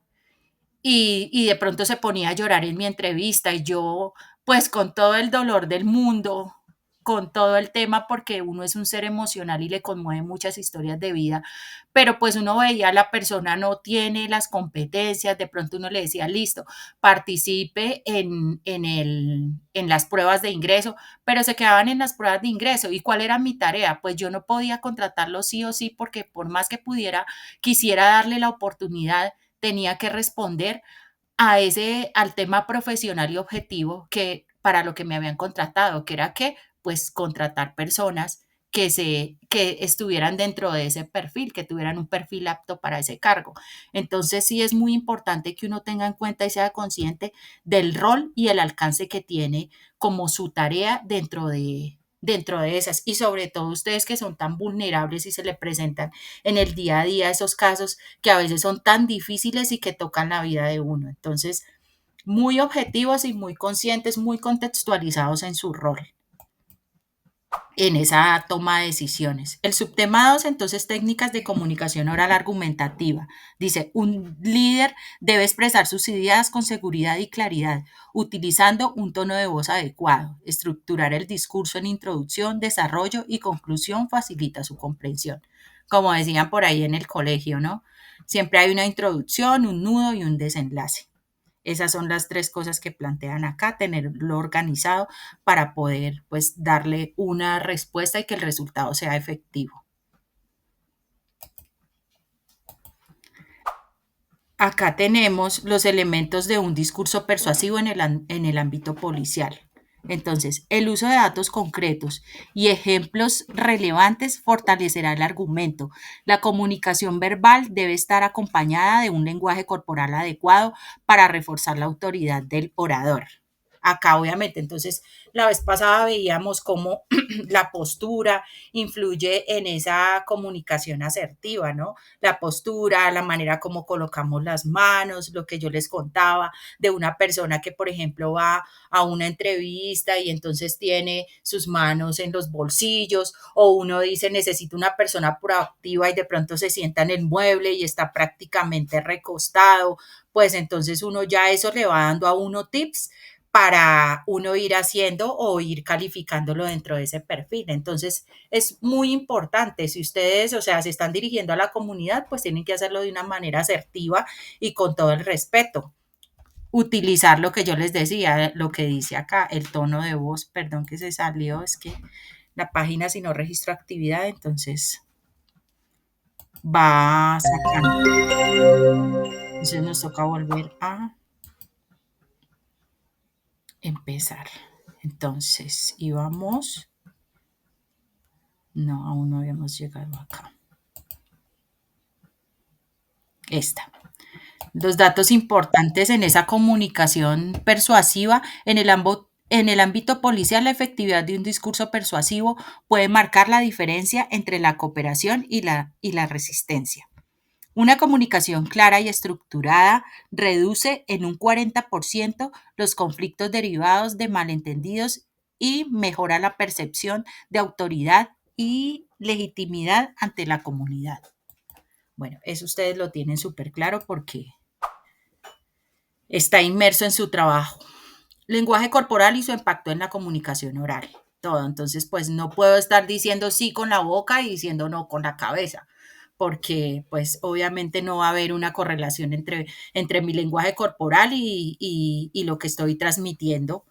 Y de pronto se ponía a llorar en mi entrevista y yo, pues con todo el dolor del mundo, con todo el tema porque uno es un ser emocional y le conmueven muchas historias de vida, pero pues uno veía la persona no tiene las competencias, de pronto uno le decía, listo, participe en las pruebas de ingreso, pero se quedaban en las pruebas de ingreso. ¿Y cuál era mi tarea? Pues yo no podía contratarlo sí o sí porque por más que pudiera, quisiera darle la oportunidad, tenía que responder al tema profesional y objetivo que para lo que me habían contratado, que era que pues contratar personas que estuvieran dentro de ese perfil, que tuvieran un perfil apto para ese cargo. Entonces sí es muy importante que uno tenga en cuenta y sea consciente del rol y el alcance que tiene como su tarea dentro de esas. Y sobre todo ustedes que son tan vulnerables y se le presentan en el día a día esos casos que a veces son tan difíciles y que tocan la vida de uno. Entonces, muy objetivos y muy conscientes, muy contextualizados en su rol, en esa toma de decisiones. El subtema 2, entonces, técnicas de comunicación oral argumentativa. Dice, un líder debe expresar sus ideas con seguridad y claridad, utilizando un tono de voz adecuado. Estructurar el discurso en introducción, desarrollo y conclusión facilita su comprensión. Como decían por ahí en el colegio, ¿no? Siempre hay una introducción, un nudo y un desenlace. Esas son las 3 cosas que plantean acá, tenerlo organizado para poder pues darle una respuesta y que el resultado sea efectivo. Acá tenemos los elementos de un discurso persuasivo en el ámbito policial. Entonces, el uso de datos concretos y ejemplos relevantes fortalecerá el argumento. La comunicación verbal debe estar acompañada de un lenguaje corporal adecuado para reforzar la autoridad del orador. Acá, obviamente, entonces, la vez pasada veíamos cómo la postura influye en esa comunicación asertiva, ¿no? La postura, la manera como colocamos las manos, lo que yo les contaba de una persona que, por ejemplo, va a una entrevista y entonces tiene sus manos en los bolsillos, o uno dice necesito una persona proactiva y de pronto se sienta en el mueble y está prácticamente recostado, pues entonces uno ya eso le va dando a uno tips para uno ir haciendo o ir calificándolo dentro de ese perfil. Entonces, es muy importante. Si ustedes, o sea, se están dirigiendo a la comunidad, pues tienen que hacerlo de una manera asertiva y con todo el respeto. Utilizar lo que yo les decía, lo que dice acá, el tono de voz, perdón que se salió, es que la página si no registro actividad, entonces va sacando. Entonces nos toca volver a empezar. Entonces, íbamos. No, aún no habíamos llegado acá. Esta. Los datos importantes en esa comunicación persuasiva en el ámbito policial, la efectividad de un discurso persuasivo puede marcar la diferencia entre la cooperación y la resistencia. Una comunicación clara y estructurada reduce en un 40% los conflictos derivados de malentendidos y mejora la percepción de autoridad y legitimidad ante la comunidad. Bueno, eso ustedes lo tienen súper claro porque está inmerso en su trabajo. Lenguaje corporal y su impacto en la comunicación oral. Todo. Entonces, pues no puedo estar diciendo sí con la boca y diciendo no con la cabeza, porque pues obviamente no va a haber una correlación entre mi lenguaje corporal y lo que estoy transmitiendo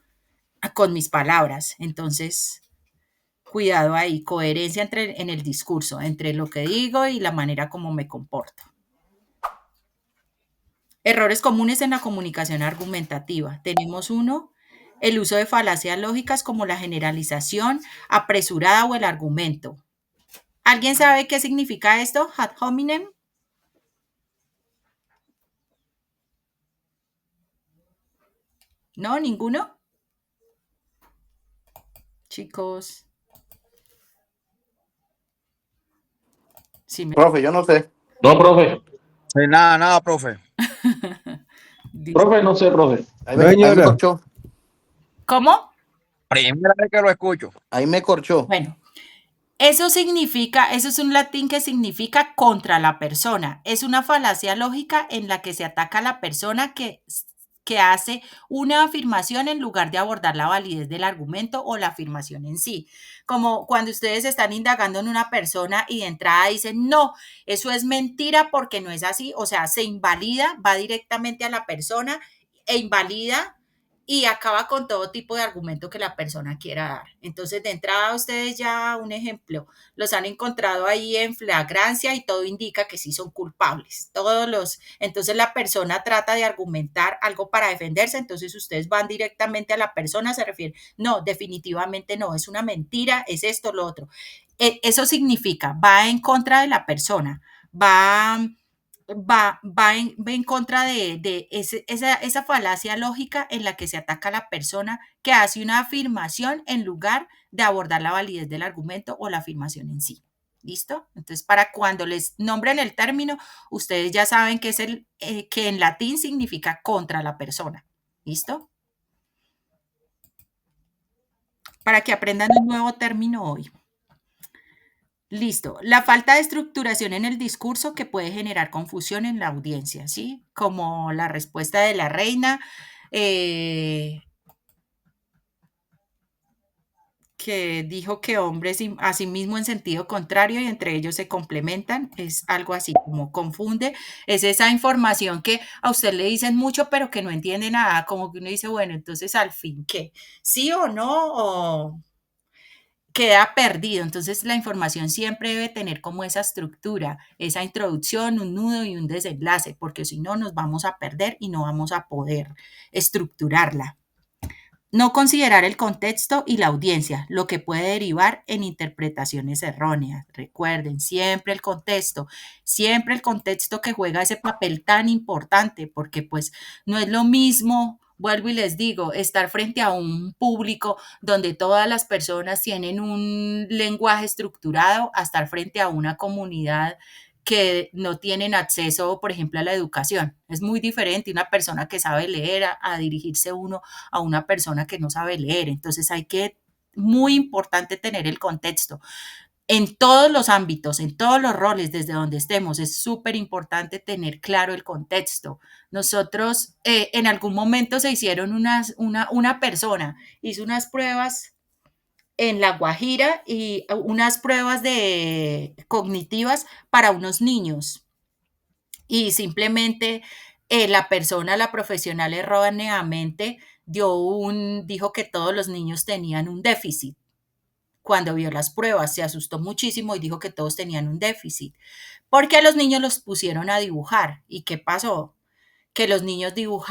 con mis palabras. Entonces, cuidado ahí, coherencia en el discurso, entre lo que digo y la manera como me comporto. Errores comunes en la comunicación argumentativa. Tenemos uno, el uso de falacias lógicas como la generalización apresurada o el argumento. ¿Alguien sabe qué significa esto? Ad hominem. ¿No? ¿Ninguno? Chicos. Sí, Profe, yo no sé. No, profe. Nada, profe. Profe, no sé, profe. Ahí me corchó. ¿Cómo? Primera vez que lo escucho. Ahí me corchó. Bueno, eso es un latín que significa contra la persona. Es una falacia lógica en la que se ataca a la persona que que hace una afirmación en lugar de abordar la validez del argumento o la afirmación en sí. Como cuando ustedes están indagando en una persona y de entrada dicen, no, eso es mentira porque no es así, o sea, se invalida, va directamente a la persona e invalida y acaba con todo tipo de argumento que la persona quiera dar. Entonces, de entrada, ustedes ya, un ejemplo, los han encontrado ahí en flagrancia y todo indica que sí son culpables. Entonces la persona trata de argumentar algo para defenderse, entonces ustedes van directamente a la persona, se refiere, no, definitivamente no, es una mentira, es esto, lo otro. Eso significa, va en contra de la persona, va en contra de esa falacia lógica en la que se ataca a la persona que hace una afirmación en lugar de abordar la validez del argumento o la afirmación en sí. ¿Listo? Entonces, para cuando les nombren el término, ustedes ya saben que es que en latín significa contra la persona. ¿Listo? Para que aprendan un nuevo término hoy. Listo. La falta de estructuración en el discurso que puede generar confusión en la audiencia, ¿sí? Como la respuesta de la reina, que dijo que hombres a sí mismo en sentido contrario y entre ellos se complementan, es algo así como confunde, es esa información que a usted le dicen mucho pero que no entiende nada, como que uno dice, bueno, entonces al fin, ¿qué? ¿Sí o no? O queda perdido. Entonces la información siempre debe tener como esa estructura, esa introducción, un nudo y un desenlace, porque si no nos vamos a perder y no vamos a poder estructurarla. No considerar el contexto y la audiencia, lo que puede derivar en interpretaciones erróneas. Recuerden, siempre el contexto que juega ese papel tan importante, porque pues no es lo mismo, vuelvo y les digo, estar frente a un público donde todas las personas tienen un lenguaje estructurado, a estar frente a una comunidad que no tienen acceso, por ejemplo, a la educación. Es muy diferente una persona que sabe leer a dirigirse uno a una persona que no sabe leer. Entonces muy importante tener el contexto. En todos los ámbitos, en todos los roles, desde donde estemos, es súper importante tener claro el contexto. Nosotros, en algún momento se hicieron una persona hizo unas pruebas en La Guajira y unas pruebas cognitivas para unos niños y simplemente la profesional erróneamente dijo que todos los niños tenían un déficit. Cuando vio las pruebas se asustó muchísimo y dijo que todos tenían un déficit, porque a los niños los pusieron a dibujar. ¿Y qué pasó? Que los niños los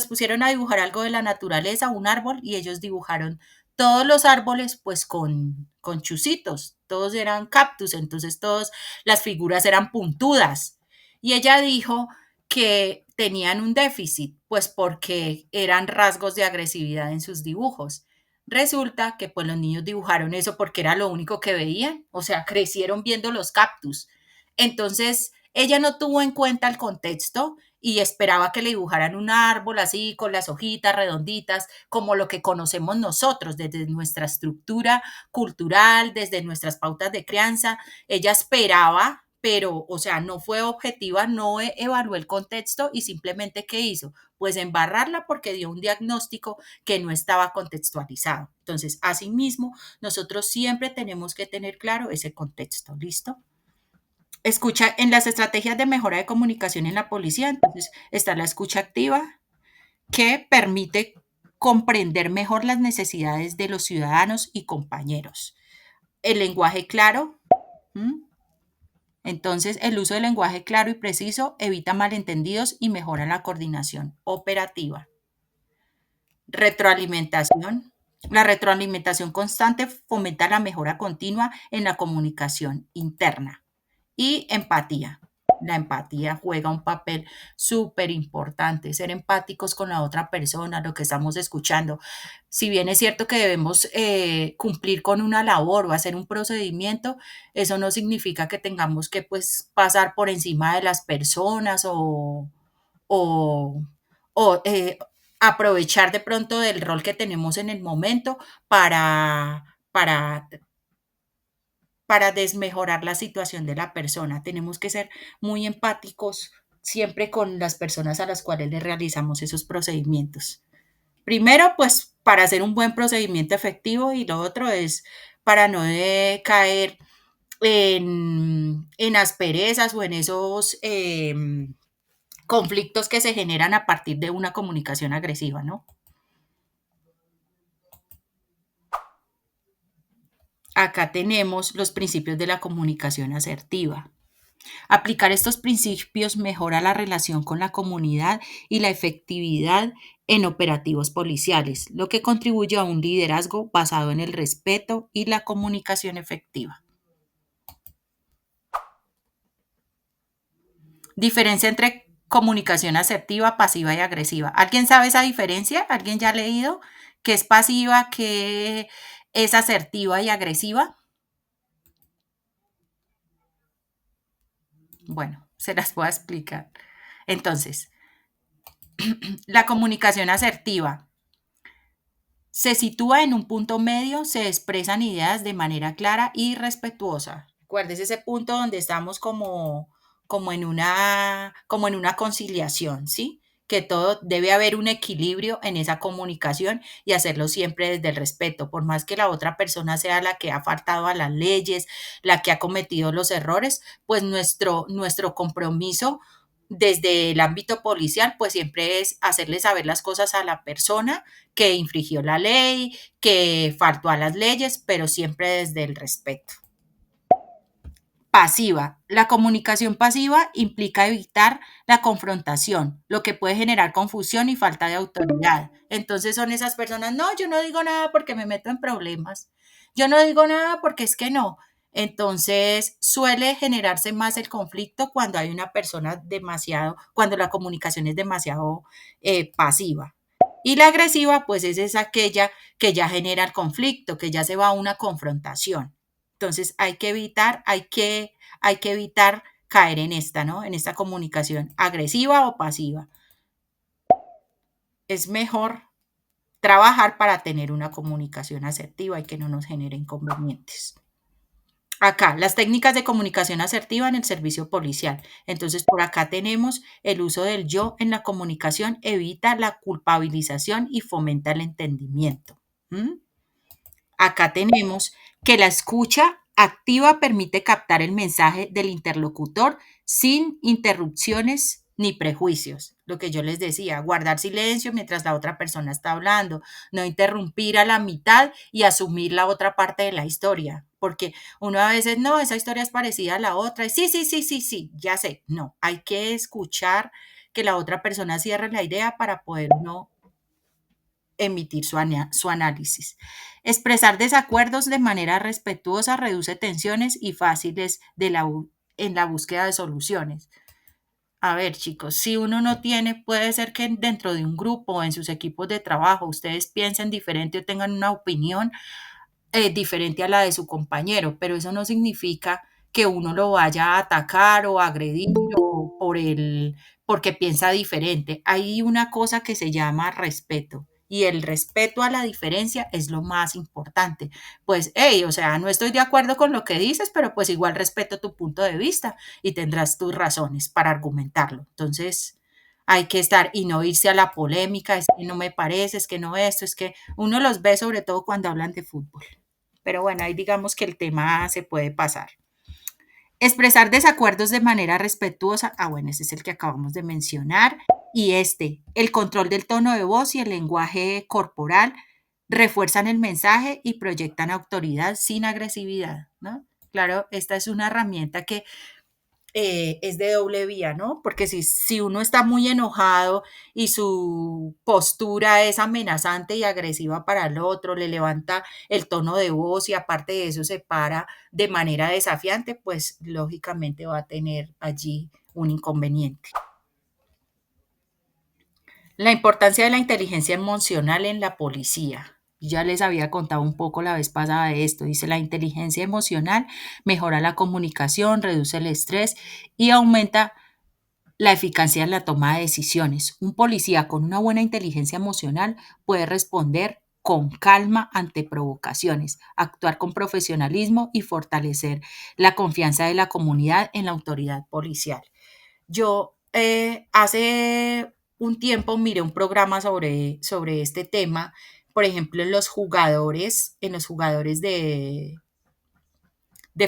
pusieron a dibujar algo de la naturaleza, un árbol, y ellos dibujaron todos los árboles pues con chuzitos, todos eran cactus, entonces todas las figuras eran puntudas. Y ella dijo que tenían un déficit, pues porque eran rasgos de agresividad en sus dibujos. Resulta que pues los niños dibujaron eso porque era lo único que veían, o sea, crecieron viendo los cactus. Entonces, ella no tuvo en cuenta el contexto y esperaba que le dibujaran un árbol así con las hojitas redonditas, como lo que conocemos nosotros desde nuestra estructura cultural, desde nuestras pautas de crianza. Ella esperaba, pero, o sea, no fue objetiva, no evaluó el contexto y simplemente, ¿qué hizo? Pues embarrarla porque dio un diagnóstico que no estaba contextualizado. Entonces, asimismo, nosotros siempre tenemos que tener claro ese contexto, ¿listo? Escucha en las estrategias de mejora de comunicación en la policía, entonces está la escucha activa que permite comprender mejor las necesidades de los ciudadanos y compañeros. El lenguaje claro, ¿m? Entonces el uso del lenguaje claro y preciso evita malentendidos y mejora la coordinación operativa. Retroalimentación. La retroalimentación constante fomenta la mejora continua en la comunicación interna. Y empatía. La empatía juega un papel súper importante, ser empáticos con la otra persona, lo que estamos escuchando. Si bien es cierto que debemos cumplir con una labor o hacer un procedimiento, eso no significa que tengamos que pues, pasar por encima de las personas o, o aprovechar de pronto del rol que tenemos en el momento para desmejorar la situación de la persona. Tenemos que ser muy empáticos siempre con las personas a las cuales le realizamos esos procedimientos. Primero, pues para hacer un buen procedimiento efectivo, y lo otro es para no caer en asperezas o en esos conflictos que se generan a partir de una comunicación agresiva, ¿no? Acá tenemos los principios de la comunicación asertiva. Aplicar estos principios mejora la relación con la comunidad y la efectividad en operativos policiales, lo que contribuye a un liderazgo basado en el respeto y la comunicación efectiva. Diferencia entre comunicación asertiva, pasiva y agresiva. ¿Alguien sabe esa diferencia? ¿Alguien ya ha leído qué es pasiva, qué es asertiva y agresiva? Bueno, se las voy a explicar. Entonces, la comunicación asertiva se sitúa en un punto medio, se expresan ideas de manera clara y respetuosa. Recuerdes ese punto donde estamos como en una conciliación, ¿sí? Que todo debe haber un equilibrio en esa comunicación y hacerlo siempre desde el respeto, por más que la otra persona sea la que ha faltado a las leyes, la que ha cometido los errores, pues nuestro compromiso desde el ámbito policial, pues siempre es hacerle saber las cosas a la persona que infringió la ley, que faltó a las leyes, pero siempre desde el respeto. Pasiva. La comunicación pasiva implica evitar la confrontación, lo que puede generar confusión y falta de autoridad. Entonces son esas personas, no, yo no digo nada porque me meto en problemas. Yo no digo nada porque es que no. Entonces suele generarse más el conflicto cuando hay una persona cuando la comunicación es demasiado pasiva. Y la agresiva, pues es aquella que ya genera el conflicto, que ya se va a una confrontación. Entonces hay que evitar caer en esta, ¿no? En esta comunicación agresiva o pasiva. Es mejor trabajar para tener una comunicación asertiva y que no nos genere inconvenientes. Acá, las técnicas de comunicación asertiva en el servicio policial. Entonces, por acá tenemos el uso del yo en la comunicación, evita la culpabilización y fomenta el entendimiento. Acá tenemos que la escucha activa permite captar el mensaje del interlocutor sin interrupciones ni prejuicios. Lo que yo les decía, guardar silencio mientras la otra persona está hablando, no interrumpir a la mitad y asumir la otra parte de la historia, porque uno a veces, no, esa historia es parecida a la otra, y sí, ya sé, no, hay que escuchar que la otra persona cierre la idea para poder uno emitir su análisis. Expresar desacuerdos de manera respetuosa reduce tensiones y fáciles en la búsqueda de soluciones. A ver, chicos, si uno no tiene, puede ser que dentro de un grupo o en sus equipos de trabajo ustedes piensen diferente o tengan una opinión diferente a la de su compañero, pero eso no significa que uno lo vaya a atacar o agredir o porque piensa diferente. Hay una cosa que se llama respeto. Y el respeto a la diferencia es lo más importante. Pues, hey, o sea, no estoy de acuerdo con lo que dices, pero pues igual respeto tu punto de vista y tendrás tus razones para argumentarlo. Entonces, hay que estar y no irse a la polémica, es que no me parece, es que no esto, es que uno los ve sobre todo cuando hablan de fútbol. Pero bueno, ahí digamos que el tema se puede pasar. Expresar desacuerdos de manera respetuosa. Bueno, ese es el que acabamos de mencionar. Y el control del tono de voz y el lenguaje corporal refuerzan el mensaje y proyectan autoridad sin agresividad, ¿no? Claro, esta es una herramienta que es de doble vía, ¿no? Porque si uno está muy enojado y su postura es amenazante y agresiva para el otro, le levanta el tono de voz y aparte de eso se para de manera desafiante, pues lógicamente va a tener allí un inconveniente. La importancia de la inteligencia emocional en la policía. Ya les había contado un poco la vez pasada de esto. Dice, la inteligencia emocional mejora la comunicación, reduce el estrés y aumenta la eficacia en la toma de decisiones. Un policía con una buena inteligencia emocional puede responder con calma ante provocaciones, actuar con profesionalismo y fortalecer la confianza de la comunidad en la autoridad policial. Yo hace un tiempo miré un programa sobre este tema, por ejemplo, en los jugadores de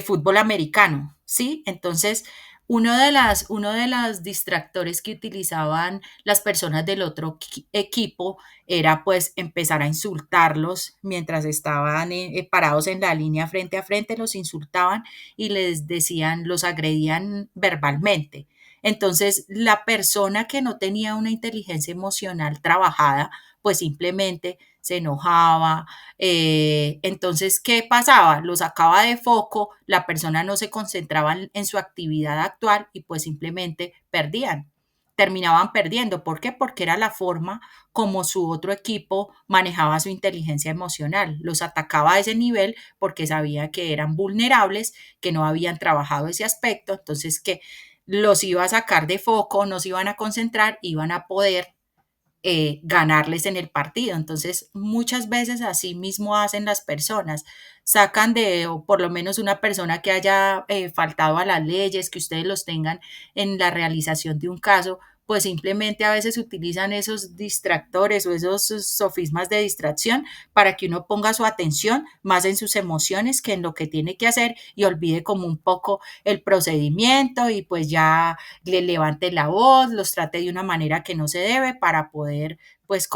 fútbol americano, ¿sí? Entonces, uno de los distractores que utilizaban las personas del otro equipo era pues empezar a insultarlos mientras estaban parados en la línea frente a frente, los insultaban y les decían, los agredían verbalmente. Entonces, la persona que no tenía una inteligencia emocional trabajada, pues simplemente se enojaba, entonces, ¿qué pasaba? Lo sacaba de foco, la persona no se concentraba en su actividad actual y pues simplemente perdían, terminaban perdiendo. ¿Por qué? Porque era la forma como su otro equipo manejaba su inteligencia emocional. Los atacaba a ese nivel porque sabía que eran vulnerables, que no habían trabajado ese aspecto, entonces que los iba a sacar de foco, no se iban a concentrar, iban a poder ganarles en el partido. Entonces, muchas veces así mismo hacen las personas, sacan de, o por lo menos una persona que haya faltado a las leyes, que ustedes los tengan en la realización de un caso, pues simplemente a veces utilizan esos distractores o esos sofismas de distracción para que uno ponga su atención más en sus emociones que en lo que tiene que hacer y olvide como un poco el procedimiento y pues ya le levante la voz, los trate de una manera que no se debe para poder, pues,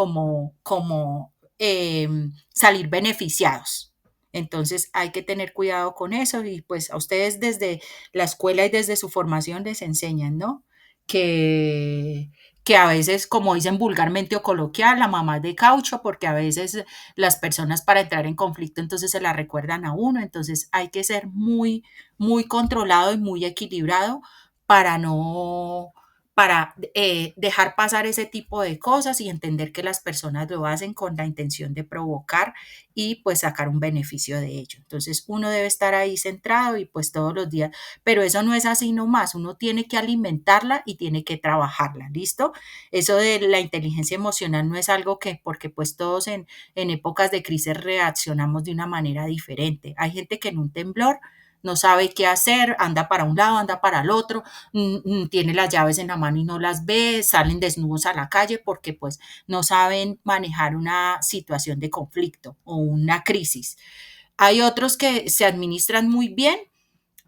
salir beneficiados. Entonces hay que tener cuidado con eso y pues a ustedes desde la escuela y desde su formación les enseñan, ¿no? Que, que a veces, como dicen vulgarmente o coloquial, la mamá es de caucho, porque a veces las personas para entrar en conflicto entonces se la recuerdan a uno, entonces hay que ser muy, muy controlado y muy equilibrado para no, para dejar pasar ese tipo de cosas y entender que las personas lo hacen con la intención de provocar y pues sacar un beneficio de ello. Entonces uno debe estar ahí centrado y pues todos los días, pero eso no es así nomás, uno tiene que alimentarla y tiene que trabajarla, ¿listo? Eso de la inteligencia emocional no es algo que, porque pues todos en épocas de crisis reaccionamos de una manera diferente. Hay gente que en un temblor no sabe qué hacer, anda para un lado, anda para el otro, tiene las llaves en la mano y no las ve, salen desnudos a la calle porque pues no saben manejar una situación de conflicto o una crisis. Hay otros que se administran muy bien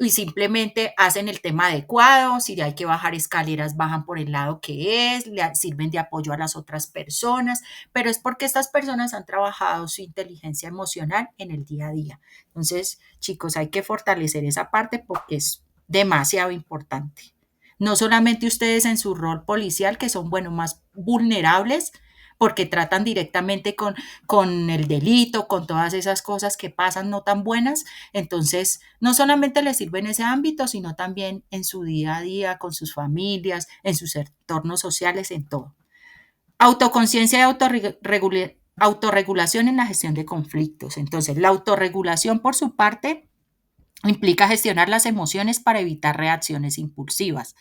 y simplemente hacen el tema adecuado, si hay que bajar escaleras, bajan por el lado que es, le sirven de apoyo a las otras personas, pero es porque estas personas han trabajado su inteligencia emocional en el día a día. Entonces, chicos, hay que fortalecer esa parte porque es demasiado importante. No solamente ustedes en su rol policial, que son, bueno, más vulnerables, porque tratan directamente con el delito, con todas esas cosas que pasan no tan buenas, entonces, no solamente les sirve en ese ámbito, sino también en su día a día, con sus familias, en sus entornos sociales, en todo. Autoconciencia y autorregulación en la gestión de conflictos. Entonces, la autorregulación, por su parte, implica gestionar las emociones para evitar reacciones impulsivas.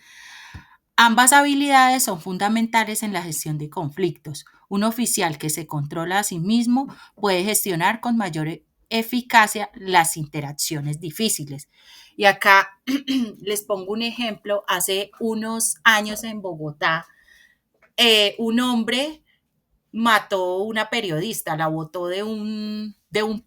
Ambas habilidades son fundamentales en la gestión de conflictos. Un oficial que se controla a sí mismo puede gestionar con mayor eficacia las interacciones difíciles. Y acá les pongo un ejemplo. Hace unos años en Bogotá, un hombre mató una periodista, la botó de un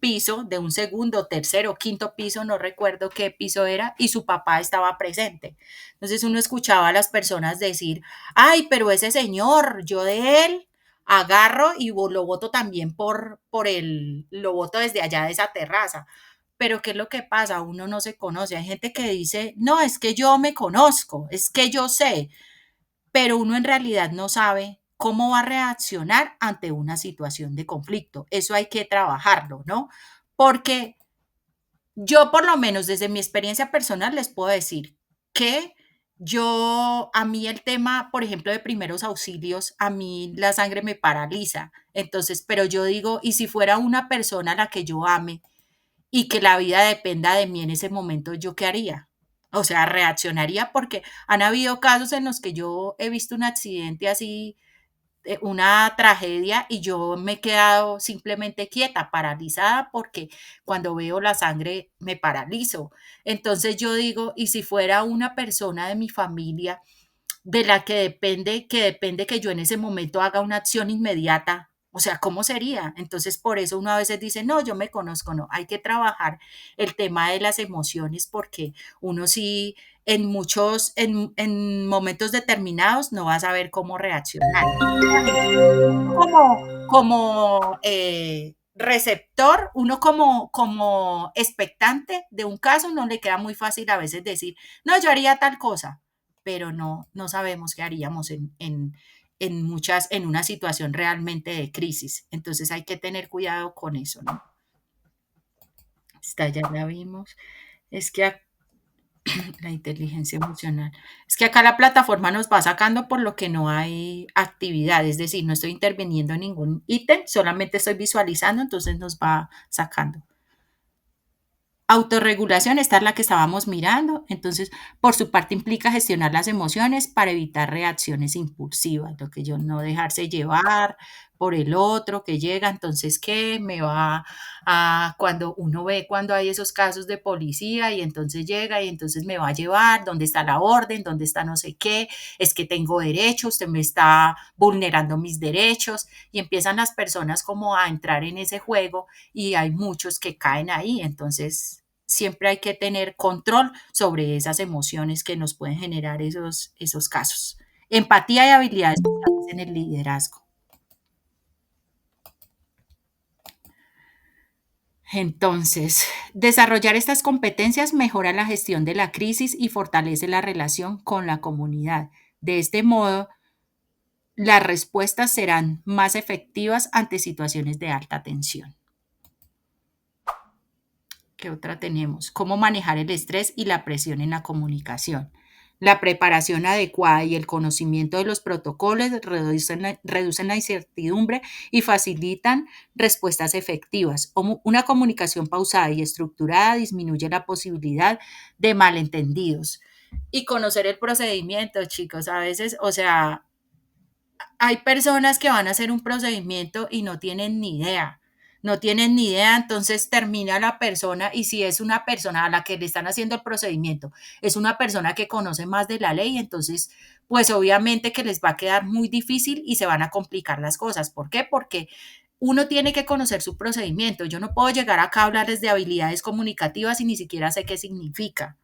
piso, de un segundo, tercero, quinto piso, no recuerdo qué piso era, y su papá estaba presente. Entonces uno escuchaba a las personas decir, ay, pero ese señor, yo de él agarro y lo boto también lo boto desde allá de esa terraza. Pero ¿qué es lo que pasa? Uno no se conoce. Hay gente que dice, no, es que yo me conozco, es que yo sé, pero uno en realidad no sabe cómo va a reaccionar ante una situación de conflicto. Eso hay que trabajarlo, ¿no? Porque yo por lo menos desde mi experiencia personal les puedo decir que a mí el tema, por ejemplo, de primeros auxilios, a mí la sangre me paraliza. Entonces, pero yo digo, ¿y si fuera una persona a la que yo ame y que la vida dependa de mí en ese momento, yo qué haría? O sea, reaccionaría porque han habido casos en los que yo he visto un accidente así, una tragedia y yo me he quedado simplemente quieta, paralizada, porque cuando veo la sangre me paralizo. Entonces yo digo, ¿y si fuera una persona de mi familia de la que depende que yo en ese momento haga una acción inmediata. O sea, ¿cómo sería? Entonces, por eso uno a veces dice, no, yo me conozco, no, hay que trabajar el tema de las emociones porque uno sí en momentos determinados no va a saber cómo reaccionar. Como receptor, uno como expectante de un caso, no le queda muy fácil a veces decir, no, yo haría tal cosa, pero no sabemos qué haríamos en una situación realmente de crisis. Entonces hay que tener cuidado con eso, ¿no? Esta ya la vimos. Es que la inteligencia emocional. Es que acá la plataforma nos va sacando por lo que no hay actividad, es decir, no estoy interviniendo en ningún ítem, solamente estoy visualizando, entonces nos va sacando. Autorregulación, esta es la que estábamos mirando, entonces por su parte implica gestionar las emociones para evitar reacciones impulsivas, lo que yo no dejarse llevar por el otro que llega, entonces qué me va a cuando uno ve cuando hay esos casos de policía y entonces llega y entonces me va a llevar, dónde está la orden, dónde está no sé qué, es que tengo derechos, usted me está vulnerando mis derechos y empiezan las personas como a entrar en ese juego y hay muchos que caen ahí, entonces siempre hay que tener control sobre esas emociones que nos pueden generar esos casos. Empatía y habilidades en el liderazgo. Entonces, desarrollar estas competencias mejora la gestión de la crisis y fortalece la relación con la comunidad. De este modo, las respuestas serán más efectivas ante situaciones de alta tensión. ¿Qué otra tenemos? Cómo manejar el estrés y la presión en la comunicación. La preparación adecuada y el conocimiento de los protocolos reducen la incertidumbre y facilitan respuestas efectivas. Una comunicación pausada y estructurada disminuye la posibilidad de malentendidos. Y conocer el procedimiento, chicos, a veces, o sea, hay personas que van a hacer un procedimiento y no tienen ni idea. No tienen ni idea, entonces termina la persona y si es una persona a la que le están haciendo el procedimiento, es una persona que conoce más de la ley, entonces pues obviamente que les va a quedar muy difícil y se van a complicar las cosas. ¿Por qué? Porque uno tiene que conocer su procedimiento. Yo no puedo llegar acá a hablarles de habilidades comunicativas y ni siquiera sé qué significa.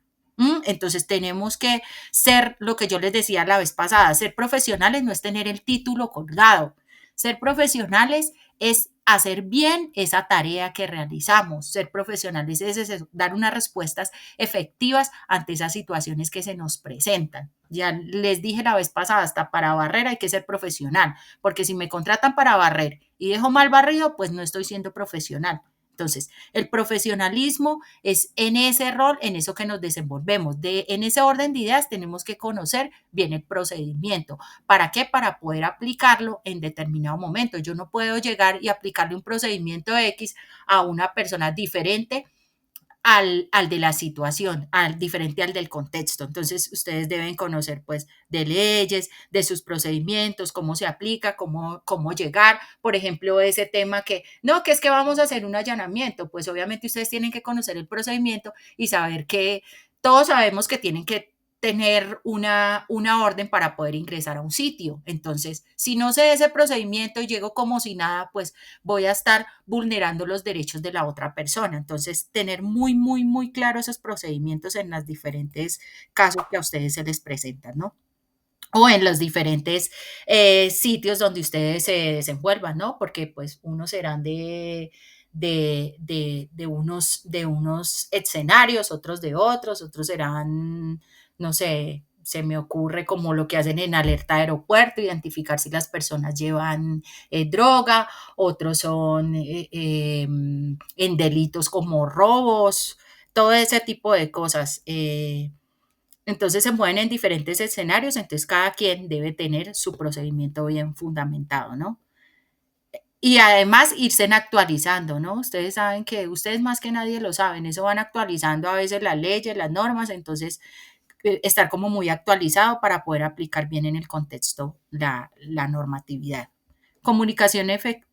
Entonces tenemos que ser lo que yo les decía la vez pasada, ser profesionales no es tener el título colgado, ser profesionales es hacer bien esa tarea que realizamos, ser profesionales es dar unas respuestas efectivas ante esas situaciones que se nos presentan. Ya les dije la vez pasada, hasta para barrer hay que ser profesional, porque si me contratan para barrer y dejo mal barrido, pues no estoy siendo profesional. Entonces, el profesionalismo es en ese rol, en eso que nos desenvolvemos. En ese orden de ideas tenemos que conocer bien el procedimiento. ¿Para qué? Para poder aplicarlo en determinado momento. Yo no puedo llegar y aplicarle un procedimiento X a una persona diferente al de la situación, diferente al del contexto. Entonces, ustedes deben conocer, pues, de leyes, de sus procedimientos, cómo se aplica, cómo llegar. Por ejemplo, ese tema que, no, que es que vamos a hacer un allanamiento. Pues, obviamente, ustedes tienen que conocer el procedimiento y saber que todos sabemos que tienen que tener una orden para poder ingresar a un sitio. Entonces, si no sé ese procedimiento y llego como si nada, pues voy a estar vulnerando los derechos de la otra persona. Entonces, tener muy claro esos procedimientos en los diferentes casos que a ustedes se les presentan, ¿no? O en los diferentes sitios donde ustedes se desenvuelvan, ¿no? Porque pues unos serán de unos escenarios, otros de otros serán, no sé, se me ocurre como lo que hacen en alerta aeropuerto, identificar si las personas llevan droga, otros son en delitos como robos, todo ese tipo de cosas. Entonces se mueven en diferentes escenarios, entonces cada quien debe tener su procedimiento bien fundamentado, ¿no? Y además irse actualizando, ¿no? Ustedes saben que ustedes más que nadie lo saben, eso van actualizando a veces las leyes, las normas, entonces estar como muy actualizado para poder aplicar bien en el contexto la normatividad. Comunicación efectiva.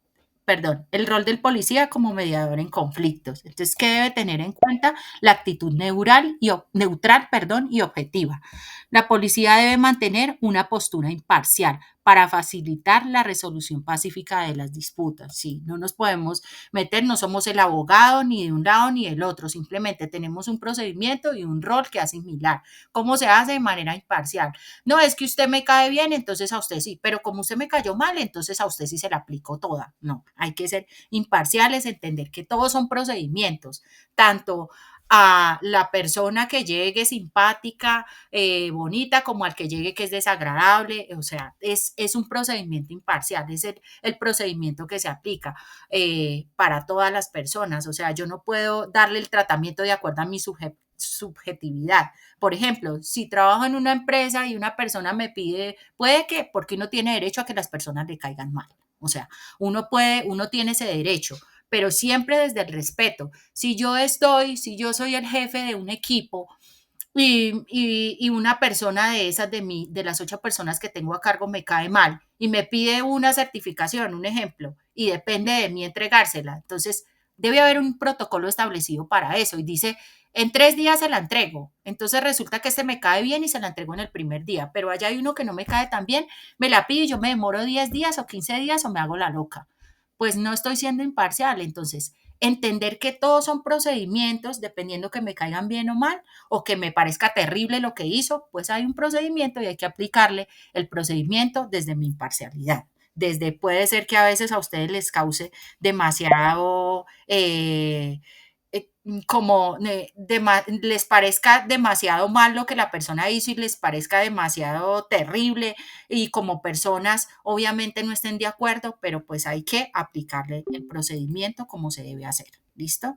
el rol del policía como mediador en conflictos. Entonces, ¿qué debe tener en cuenta? La actitud neutral y objetiva. La policía debe mantener una postura imparcial para facilitar la resolución pacífica de las disputas. Sí, no nos podemos meter, no somos el abogado ni de un lado ni del otro, simplemente tenemos un procedimiento y un rol que es similar. ¿Cómo se hace? De manera imparcial. No es que usted me cae bien, entonces a usted sí, pero como usted me cayó mal, entonces a usted sí se la aplicó toda. No, hay que ser imparciales, entender que todos son procedimientos, tanto a la persona que llegue simpática, bonita, como al que llegue que es desagradable, o sea, es un procedimiento imparcial, es el procedimiento que se aplica para todas las personas, o sea, yo no puedo darle el tratamiento de acuerdo a mi subjetividad. Por ejemplo, si trabajo en una empresa y una persona me pide, puede que, porque uno tiene derecho a que las personas le caigan mal, o sea, uno tiene ese derecho, pero siempre desde el respeto. Si yo soy el jefe de un equipo y una persona de esas, de las 8 personas que tengo a cargo, me cae mal y me pide una certificación, un ejemplo, y depende de mí entregársela. Entonces, debe haber un protocolo establecido para eso y dice, en 3 días se la entrego. Entonces resulta que este me cae bien y se la entrego en el primer día, pero allá hay uno que no me cae tan bien, me la pide y yo me demoro 10 días o 15 días o me hago la loca. Pues no estoy siendo imparcial. Entonces, entender que todos son procedimientos, dependiendo que me caigan bien o mal, o que me parezca terrible lo que hizo, pues hay un procedimiento y hay que aplicarle el procedimiento desde mi imparcialidad. Puede ser que a veces a ustedes les cause demasiado, como les parezca demasiado mal lo que la persona hizo y les parezca demasiado terrible y como personas obviamente no estén de acuerdo, pero pues hay que aplicarle el procedimiento como se debe hacer. ¿Listo?